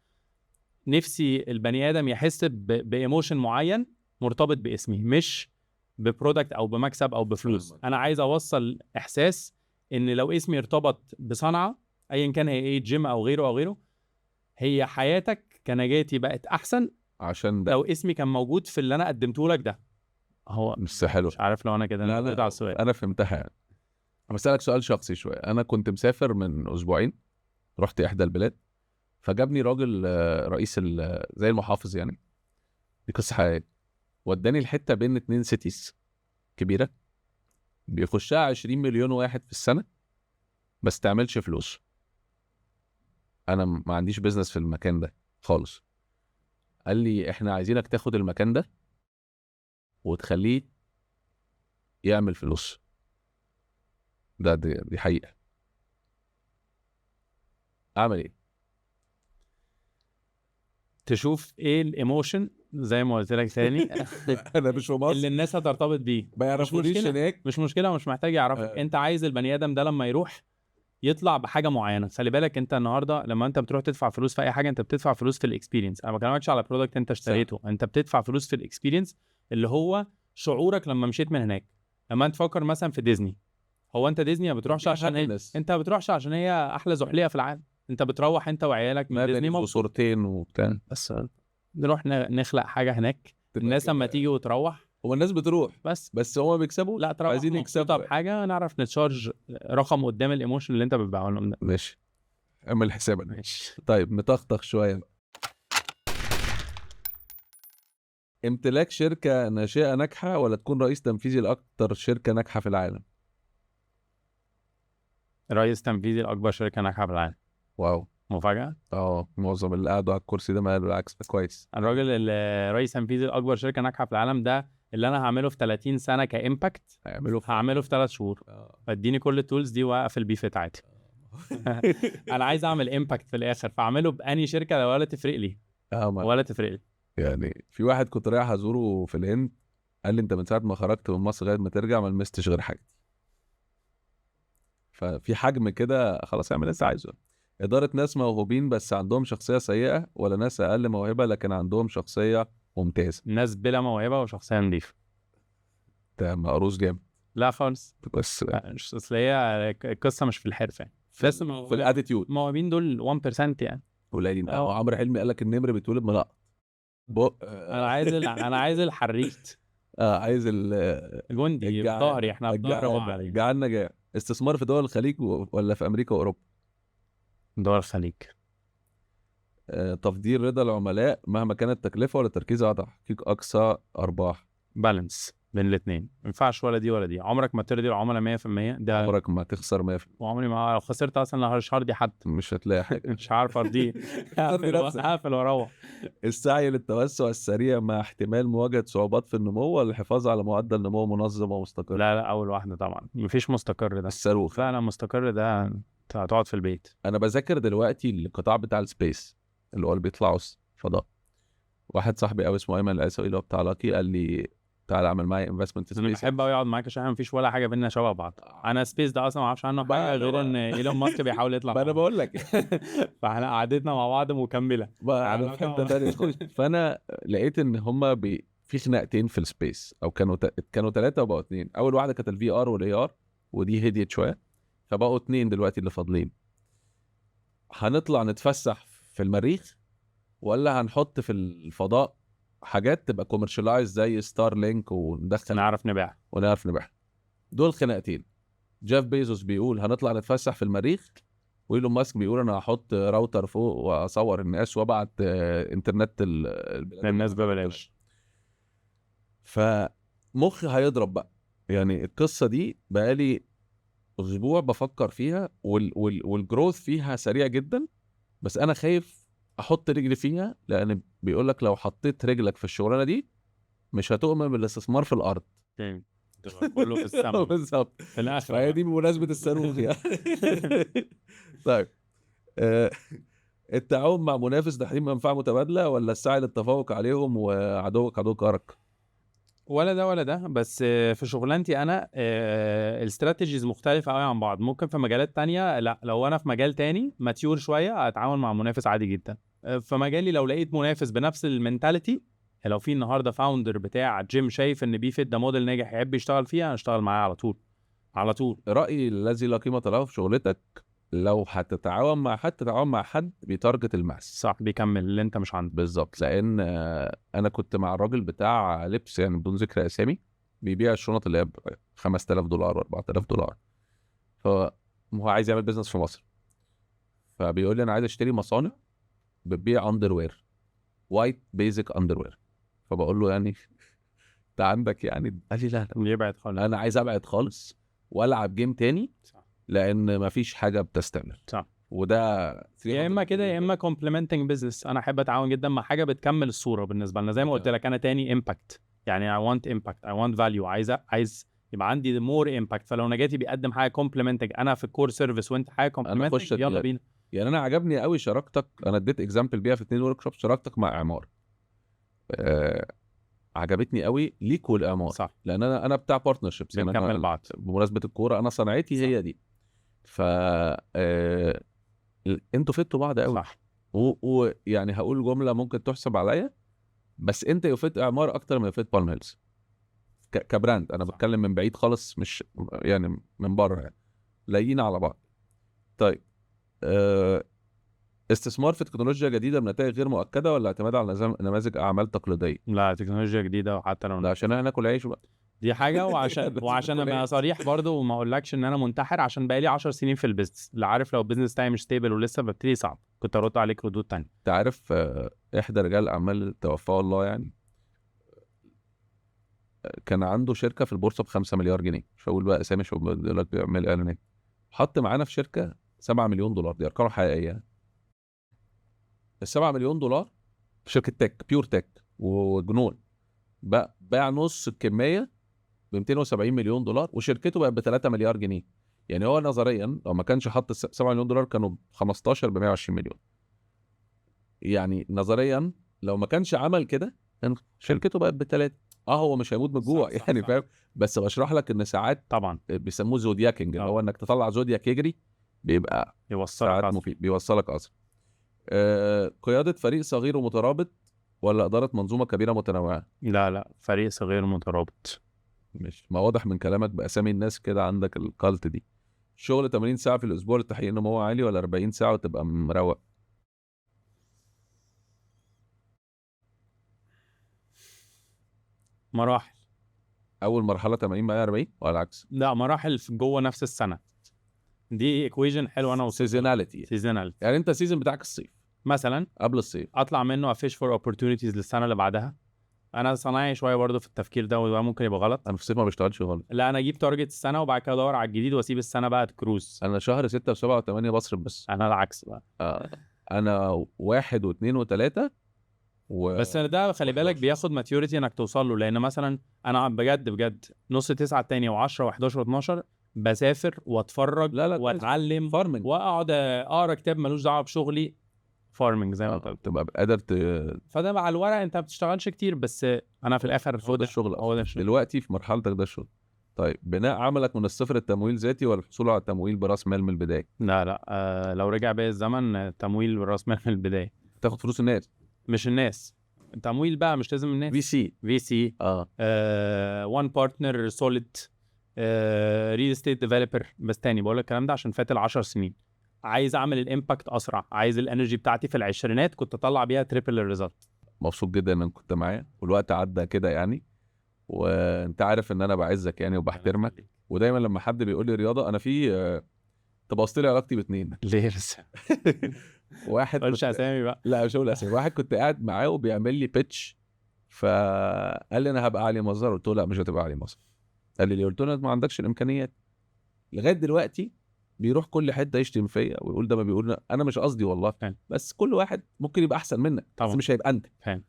نفسي البني ادم يحس بايموشن معين مرتبط باسمي، مش ببرودكت او بمكسب او بفلوس. فاهمك. انا عايز اوصل احساس ان لو اسمي ارتبط بصنعه ايا كان هي ايه، جيم او غيره او غيره، هي حياتك كنجاتي بقت احسن عشان ده لو اسمي كان موجود في اللي انا قدمته لك ده. هو مش حلو. مش عارف لو انا كده لا رديت على لا السؤال. انا فهمتها يعني. بسألك سؤال شخصي شويه. انا كنت مسافر من اسبوعين، رحت احدى البلاد، فجابني راجل رئيس زي المحافظ يعني، دي قصه حقيقيه، وداني الحته بين 2 سيتيز كبيره بيخشها 20 مليون واحد في السنه، بس تعملش فلوس. انا ما عنديش بيزنس في المكان ده خالص. قال لي احنا عايزينك تاخد المكان ده وتخليه يعمل فلوس. دي حقيقه. اعمل ايه؟ تشوف ايه الايموشن زي ما قلت لك تاني انا مش في اللي مصر، الناس هترتبط بيه. ما مش يعرفونيش مشكله، هناك. مش مشكله ومش محتاج يعرفك. انت عايز البني ادم ده لما يروح يطلع بحاجه معينه. خلي بالك انت النهارده لما انت بتروح تدفع فلوس في اي حاجه، انت بتدفع فلوس في الاكسبيرينس. انا ما بكلمكش على برودكت انت اشتريته، انت بتدفع فلوس في الاكسبيرينس اللي هو شعورك لما مشيت من هناك. لما انت تفكر مثلا في ديزني، هو انت ديزني ما بتروحش عشان انت ما بتروحش عشان هي احلى زحليقه في العالم. انت بتروح انت وعيالك من ديزني مبني مبسوط. وصورتين وبتاع. بس نروح نخلق حاجه هناك، الناس لما تيجي وتروح هو الناس بتروح بس هما بيكسبوا. لا تروح عايزين مبسوطه يكسبوا. بحاجه، نعرف نتشارج رقم قدام الايموشن اللي انت بتبيعه لهم ده. ماشي، اعمل حسابك. ماشي. طيب نطخطخ شويه. امتلاك شركه ناشئه ناجحه ولا تكون رئيس تنفيذي لاكتر شركه ناجحه في العالم؟ رئيس تنفيذي لاكبر شركه ناجحه في العالم. واو. مفاجاه. معظم اللي قاعدوا على الكرسي ده ما قالوا العكس، ده كويس. الراجل اللي رئيس تنفيذي لاكبر شركه ناجحه في العالم ده، اللي انا هعمله في 30 سنه كامباكت هعمله في 3 شهور. فاديني كل التولز دي واقفل بيه فيت عادي. انا عايز اعمل امباكت في الاخر، فاعمله باني شركه ولا تفرق لي ولا تفرق لي. يعني في واحد كنت رايح ازوره في الهند، قال لي انت من ساعه ما خرجت من مصر لغايه ما ترجع ما لمستش غير حاجتي. ففي حجم كده خلاص اعمل اللي انت عايزه. اداره ناس موهوبين بس عندهم شخصيه سيئه، ولا ناس اقل موهبه لكن عندهم شخصيه ممتازه؟ ناس بلا موهبه وشخصيه نظيفه. ده مقروس جامد. لا خالص. بس مش اصل هي القصه مش في الحرفه يعني، بس في الاتيتيود الموهوبين دول 1% يعني قليلين. عمرو حلمي قال لك النمر بيتولد منقط. انا عايز الحريت. عايز الجندي في ظهري، احنا في ظهر بعض. جعلنا جاع. استثمار في دول الخليج ولا في امريكا واوروبا؟ دول الخليج. تفضيل رضا العملاء مهما كانت التكلفه ولا تركيز على تحقيق اقصى ارباح؟ بالانس بين الاثنين، ما ينفعش ولا دي ولا دي. عمرك ما ترضي العملاء 100%، ده عمرك ما تخسر 100%. وعمري ما لو خسرت اصلا مش هرضي حد، مش هتلاقي حاجه. مش عارف ارضيه. هقفل واروح. السعي للتوسع السريع مع احتمال مواجهه صعوبات في النمو ولا الحفاظ على معدل نمو منظم ومستقر؟ لا اول واحده طبعا، مفيش مستقر ده. الصاروخ. لا مستقر ده انت هتقعد في البيت. انا بذاكر دلوقتي القطاع بتاع السبيس اللي هو اللي بيطلعوا فضاء. واحد صاحبي قوي اسمه ايمن العيسوي اللي هو بتاع لاكي قال لي تعالى اعمل معايا انفستمنت انا سبيس. بحب قوي اقعد معاك عشان مفيش ولا حاجه بينا شبه بعض. انا سبيس ده اصلا ما اعرفش عنه حاجه غير ان ايلون ماسك بيحاول يطلع. ما انا بقول لك. فاحنا قعدتنا مع بعض مكمله. انا في حته ثانيه. فانا لقيت ان هما في خناقتين في السبيس، او كانوا 3 وبقوا 2. اول واحده كانت الفي ار والاي ار، ودي هديت شويه، فبقوا 2 دلوقتي اللي فاضلين. هنطلع نتفسح في المريخ ولا هنحط في الفضاء حاجات تبقى كوميرشالايز زي ستار لينك وندخل نعرف نبيع. دول خناقتين. جيف بيزوس بيقول هنطلع نتفسح في المريخ، وإيلون ماسك بيقول انا هحط راوتر فوق واصور الناس وابعت انترنت للناس ببلاش. فمخي هيضرب بقى. يعني القصه دي بقالي اسبوع بفكر فيها والجروث فيها سريع جدا، بس انا خايف احط رجلي فيها، لان بيقول لك لو حطيت رجلك في الشغلانه دي مش هتؤمن بالاستثمار في الارض. تبقى كله في السما بالظبط. في الاخر فهي بقى. دي بمناسبه الصاروخ يعني. طيب التعاون مع منافس تحقيق منفعه متبادله، ولا السعي للتفوق عليهم وعدوك عدو جارك؟ ولا ده ولا ده، بس في شغلانتي انا الاستراتيجيز مختلفه قوي عن بعض. ممكن في مجالات تانية لا، لو انا في مجال تاني ماتيور شويه اتعامل مع منافس عادي جدا. في مجالي لو لقيت منافس بنفس المينتاليتي، لو في النهارده فاوندر بتاع جيم شايف ان بي فيت ده موديل ناجح يحب يشتغل فيه، انا اشتغل معاه على طول على طول. رايي الذي لا قيمه له في شغلتك، لو هتتعاون مع حد تتعاون مع حد بيتارجت الماس. صح، بيكمل اللي انت مش عندك. بالظبط، لان انا كنت مع الراجل بتاع لبس يعني بدون ذكر اسامي، بيبيع الشنط اللي هي ب $5000 و$4000. فهو عايز يعمل بيزنس في مصر، فبيقول لي انا عايز اشتري مصانع بتبيع اندر وير، وايت بيزك اندر وير. فبقول له يعني انت عندك يعني؟ قال لي لا يبعد خالص. انا عايز ابعد خالص والعب جيم تاني، صح لان مفيش حاجه بتستمر. صح. وده يا اما كده يا اما كومبلمنتنج بزنس. انا احب اتعاون جدا مع حاجه بتكمل الصوره بالنسبه لنا، زي ما قلت لك انا تاني امباكت. يعني I want impact I want value، عايز يبقى عندي more impact. فلو نجاتي بيقدم حاجه كومبلمنتنج، انا في الكور سيرفيس وانت حاجه انا اخش كومبلمنتنج، يلا بينا. يعني انا عجبني قوي شراكتك، انا اديت اكزامبل بيها في 2 ورك شوب، شراكتك مع اعمار عجبتني قوي ليك والاعمار. صح، لان انا بتاع بارتنرشيبس، يعني بنكمل بعض. بمناسبه الكوره انا صنعتي صح. هي دي. ف انتوا فدتوا بعض قوي. صح ويعني هقول جمله ممكن تحسب عليا، بس انت يفيد اعمار اكتر من يفيد بالم هيلز كبراند. انا صح. بتكلم من بعيد خالص، مش يعني من بره، يعني لايقين على بعض. طيب استثمار في تكنولوجيا جديده بنتائج غير مؤكده، ولا اعتماد على نماذج اعمال تقليديه؟ لا، تكنولوجيا جديده، وحتى لو ده عشان احنا ناكل عيش بقى. دي حاجه. لازم وعشان ناكل ابقى عيش. صريح برضو وما اقولكش ان انا منتحر، عشان بقالي 10 سنين في البيزنس. اللي عارف لو البيزنس بتاعي مش ستيبل ولسه ببتدي، صعب كنت ارد عليك ردود تانية. انت عارف احدى رجال الاعمال توفاه الله يعني، كان عنده شركه في البورصه ب5 مليار جنيه، مش هقول بقى اسامي، مش هقول لك بيعمل اعلانات. حط معانا في شركه 7 مليون دولار، دي ارقام حقيقيه. ال7 مليون دولار في شركه تك، بيور تك وجنون، باع نص الكميه ب 270 مليون دولار، وشركته بقت ب3 مليار جنيه. يعني هو نظريا لو ما كانش حط 7 مليون دولار كانوا 15 ب 120 مليون. يعني نظريا لو ما كانش عمل كده كان شركته بقت ب3. هو مش هيموت من الجوع صح، يعني، صح. فاهم؟ بس بشرح لك ان ساعات طبعا بيسموه زودياكينج، اللي هو انك تطلع زودياك يجري، بيبقى يوصلك ساعات أصلاً. مفيد، بيوصلك اسرع. قياده فريق صغير ومترابط، ولا اداره منظومه كبيره متنوعه؟ لا، فريق صغير مترابط. مش ما واضح من كلامك باسامي الناس كده عندك الكالت دي. شغل 80 ساعه في الاسبوع لتحقيق نمو عالي، ولا 40 ساعه وتبقى مروق؟ مراحل. اول مرحله 80 بعدين 40 ولا العكس؟ لا، مراحل في جوه نفس السنه. دي ايكويجن حلوه انا وصلت. سيزوناليتي، سيزونال يعني انت السيزون بتاعك الصيف، مثلا، قبل الصيف. اطلع منه افيش فور اوبورتونيتيز للسنه اللي بعدها. انا صنايعي شويه برضو في التفكير ده، وده ممكن يبقى غلط. انا في الصيف ما بشتغلش غلط. لا، انا اجيب تارجت السنه وبعد كده ادور على الجديد واسيب السنه بقى تكروز. انا شهر 6 و7 و8 بصرف بس. انا العكس بقى. انا 1 و2 و3 بس ده خلي بالك بياخد ماتيوريتي انك توصل له. لان مثلا انا بجد نص 9 التاني و10 و11 و12 بسافر واتفرج واتعلم فارمنج، واقعد اقرا كتاب ملوش دعوه بشغلي. فارمنج زي ما قلت. تبقى قادر فده مع الورق انت ما بتشتغلش كتير، بس انا في الاخر هو ده الشغل. هو ده الشغل دلوقتي في مرحلتك ده الشغل. طيب بناء عملك من الصفر التمويل ذاتي، ولا الحصول على التمويل براس مال من البدايه؟ لا، لو رجع بيا الزمن تمويل راس مال من البدايه. تاخد فلوس الناس، مش الناس. تمويل بقى مش لازم الناس. في سي وان بارتنر سوليد، ريل استيت ديفلوبر. بس تاني بقول لك الكلام ده عشان فات 10 سنين. عايز اعمل الامباكت اسرع، عايز الانرجي بتاعتي في العشرينات كنت اطلع بيها تريبل الريزلت. مبسوط جدا انك كنت معايا، والوقت عدى كده يعني، وانت عارف ان انا بعزك يعني وبحترمك. ودايما لما حد بيقول لي رياضه، انا في تبوظت لي علاقتي باتنين. ليه بس؟ واحد قولش اسامي بقى. لا مش هقول اسامي. واحد كنت قاعد معاه وبيعمل لي بيتش، فقال لي انا هبقى علي مظهر. قلت له لا مش هتبقى علي مظهر. قال لي ليه؟ قلت له ما عندكش الامكانيات. لغايه دلوقتي بيروح كل حته يشتم فيا ويقول ده ما بيقول، انا مش قصدي والله، فاهم. بس كل واحد ممكن يبقى احسن منك بس طبعا. مش هيبقى انت. فاهم.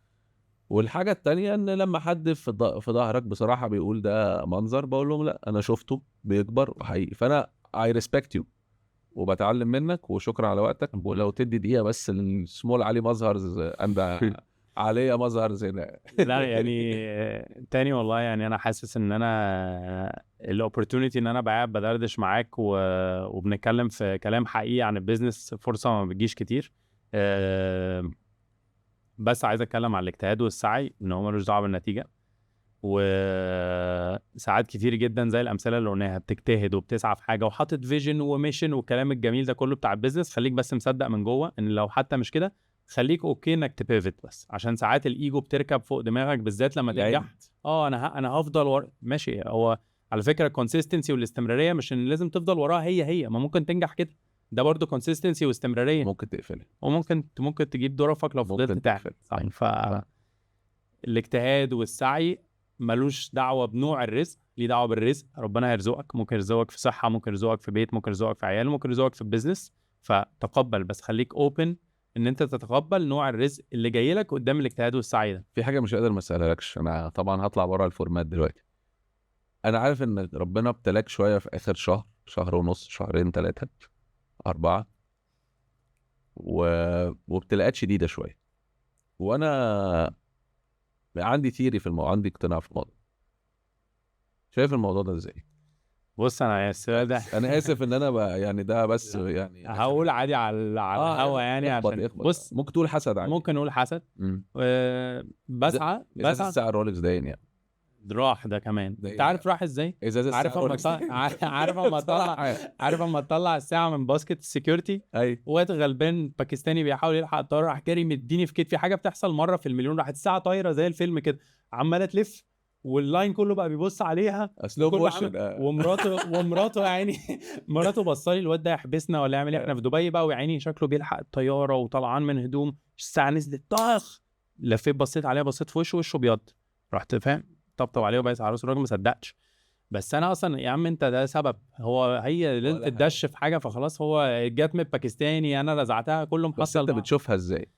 والحاجه التانية ان لما حد في ظهرك بصراحه بيقول ده منظر، بقول لهم لا انا شفته بيكبر وحقيقي، فانا I respect you وبتعلم منك وشكرا على وقتك. ولو تدي دقيقه بس للسمول علي مظهر عند عليا مظهر زي ده. لا يعني تاني والله يعني انا حاسس ان انا الاوبورتونيتي ان انا قاعد بدردش معاك وبنتكلم في كلام حقيقي عن البيزنس، فرصه ما بتجيش كتير. بس عايز اتكلم عن الاجتهاد والسعي ان هو ملوش دعوه بالنتيجه. وساعات كتير جدا زي الامثله اللي قلناها بتجتهد وبتسعى في حاجه وحاطط فيجن وميشن والكلام الجميل ده كله بتاع البيزنس، خليك بس مصدق من جوه ان لو حتى مش كده خليك اوكي انك تبيفت، بس عشان ساعات الايجو بتركب فوق دماغك بالذات لما تنجح. انا هفضل ماشي. هو على فكره الكونسيستنسي والاستمراريه مش ان لازم تفضل وراها هي ما ممكن تنجح كده، ده برضو كونسيستنسي واستمراريه. ممكن تقفلها وممكن تجيب ظرفك لو فضلت تعمل صح. فالاجتهاد والسعي ملوش دعوه بنوع الرزق، ليه دعوه بالرزق. ربنا هيرزقك، ممكن يرزقك في صحه، ممكن يرزقك في بيت، ممكن يرزقك في عيال، ممكن يرزقك في البيزنس. فتقبل، بس خليك اوبن ان انت تتقبل نوع الرزق اللي جاي لك قدام الاجتهاد والسعي ده. في حاجه مش قادر ما اسالهالكش، انا طبعا هطلع بره الفورمات دلوقتي. انا عارف ان ربنا ابتلاك شويه في اخر شهر ونص، شهرين 3 4 وابتلاءات شديده شويه، وانا عندي ثيري في الموضوع، عندي اقتناع في الموضوع. شايف الموضوع ده ازاي؟ بص انا السؤال ده انا اسف ان انا بقى يعني ده بس يعني هقول عادي على الهوا يعني عشان بص ممكن تقول حسد عادي. ممكن نقول حسد. بسعى الساعه رولكس داين يعني راح ده كمان. انت عارف راح ازاي؟ عارف اما تطلع الساعه من باسكت السكيورتي، واد غلبان باكستاني بيحاول يلحق الطياره، راح جاري مديني في كتفي. حاجه بتحصل مره في المليون، راحت الساعه طايره زي الفيلم كده عماله تلف واللاين كله بقى بيبص عليها ومراته يا عيني مراته بصالي الواد ده يحبسنا ولا يعمل ايه؟ احنا في دبي بقى، ويعيني شكله بيلحق الطياره وطلعان من هدوم. الساعه نزلت طخ، لفيت بصيت عليها، بصيت في وشه ابيض، رحت فاهم طبطب عليه وبايس على راسه. الراجل ما صدقش. بس انا اصلا يا عم انت ده سبب، هي ليله الدش في حاجه فخلاص. هو جت من باكستاني انا رزعتها كله محصل. بس انت بتشوفها ازاي؟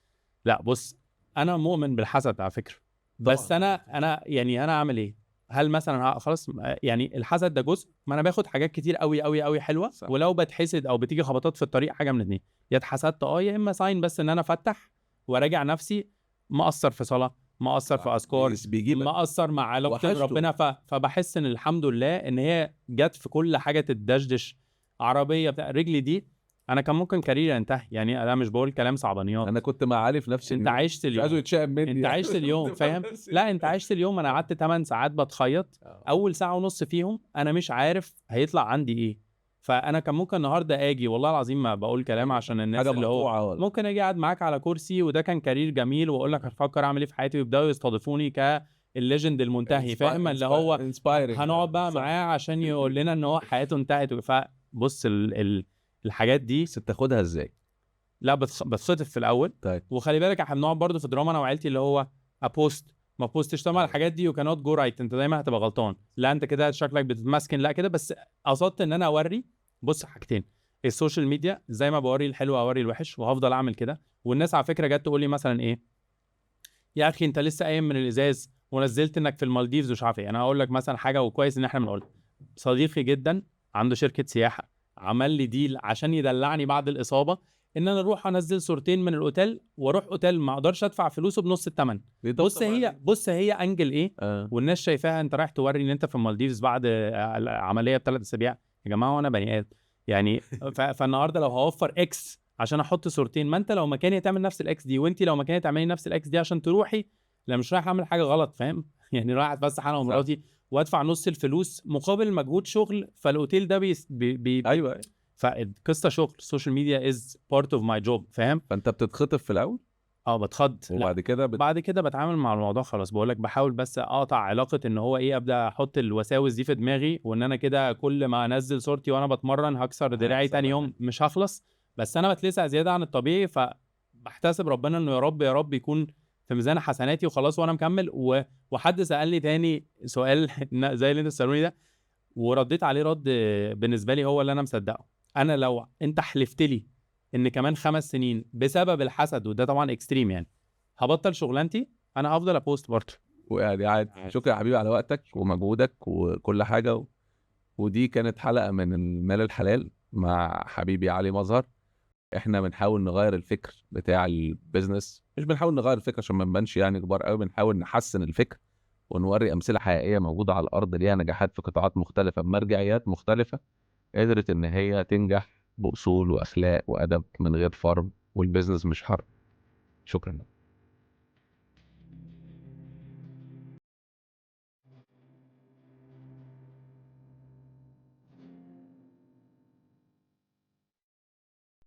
لا بص انا مؤمن بالحسد على فكره، بس انا يعني انا اعمل ايه؟ هل مثلا خلاص يعني الحسد ده جزء، ما انا باخد حاجات كتير قوي قوي قوي حلوه صح. ولو بتحسد او بتيجي خبطات في الطريق حاجه من اتنين، يا اتحسدت يا اما ساين بس ان انا افتح وراجع نفسي، مقصر في صلاه، مقصر في اذكار، مقصر مع علاقتي بربنا. فبحس ان الحمد لله ان هي جت في كل حاجه تدشدش. عربيه بتاع رجلي دي انا كان ممكن كارير ينتهي، يعني انا مش بقول كلام صعبانيات، انا كنت مع علي في نفس انت عشت اليوم، مش عايزه يتشائم مني، انت عشت اليوم فاهم. لا انت عشت اليوم. انا قعدت 8 ساعات بتخيط، اول ساعه ونص فيهم انا مش عارف هيطلع عندي ايه. فانا كان ممكن النهارده اجي، والله العظيم ما بقول كلام عشان الناس اللي هو ممكن اجي قاعد معاك على كرسي وده كان كارير جميل واقول لك هفكر اعمل ايه في حياتي، ويبداوا يستضيفوني الليجند المنتهي فاهم، اللي هو هنقعد بقى معاه عشان يقول لنا ان هو حياته انتهت. فبص الحاجات دي بتاخدها ازاي؟ لا بتخطف في الاول. طيب. وخلي بالك احنا بنقعد برضه في دراما انا وعيلتي اللي هو ابوست ما بوستش طبعا الحاجات دي، وكانوت جو رايت، انت دايما هتبقى غلطان، لا انت كده شكلك بتتمسكن، لا كده. بس قصدت ان انا اوري، بص حاجتين، السوشيال ميديا زي ما بوري الحلو اوري الوحش، وهفضل اعمل كده. والناس على فكره جت تقول لي مثلا ايه يا اخي انت لسه قايم من الازاز ونزلت انك في المالديفز ومش عارف ايه. انا هقول لك مثلا حاجه وكويس ان احنا بنقولها. صديقي جدا عنده شركه سياحه عمل لي ديل عشان يدلعني بعد الاصابه، ان انا اروح انزل صورتين من الاوتيل واروح اوتيل ما اقدرش ادفع فلوسه بنص الثمن. بص هي انجل ايه والناس شايفاها انت رايح توري ان انت في المالديفز بعد عمليه ب3 اسابيع. يا جماعه وانا بني ادم يعني فالنهارده لو هوفر اكس عشان احط صورتين، ما انت لو مكاني تعمل نفس الاكس دي، وانت لو مكاني تعملي نفس الاكس دي عشان تروحي. لا مش رايح اعمل حاجه غلط فاهم يعني رايح اتفسح انا ومراتي وادفع نص الفلوس مقابل مجهود شغل. فالاوتيل ده ايوه فالقصه شغل. السوشيال ميديا از بارت اوف ماي جوب فاهم. فانت بتتخطف في الاول بتخض، وبعد كده بعد كده بتعامل مع الموضوع خلاص. بقول لك بحاول بس اقطع علاقه ان هو ايه، ابدا احط الوساوس دي في دماغي، وان انا كده كل ما انزل صورتي وانا بتمرن هكسر دراعي تاني يوم مش هخلص. بس انا بتلسع زياده عن الطبيعي، فبحتسب ربنا انه يا رب يا رب يكون في ميزان حسناتي وخلاص وانا مكمل. وحد سالني تاني سؤال زي اللي انت سالوني ده، ورديت عليه رد بالنسبه لي هو اللي انا مصدقه. انا لو انت حلفت لي ان كمان 5 سنين بسبب الحسد، وده طبعا اكستريم يعني، هبطل شغلانتي، انا هفضل ابوست برضه. ويعني عاد شكرا يا حبيبي على وقتك ومجهودك وكل حاجة ودي كانت حلقة من المال الحلال مع حبيبي علي مظهر. احنا بنحاول نغير الفكر بتاع البيزنس، مش بنحاول نغير الفكر عشان ما نبانش يعني كبار قوي، بنحاول نحسن الفكر ونوري امثله حقيقيه موجوده على الارض ليها نجاحات في قطاعات مختلفه بمرجعيات مختلفه، قدرت ان هي تنجح باصول واخلاق وادب من غير فرم، والبيزنس مش حرب. شكرا.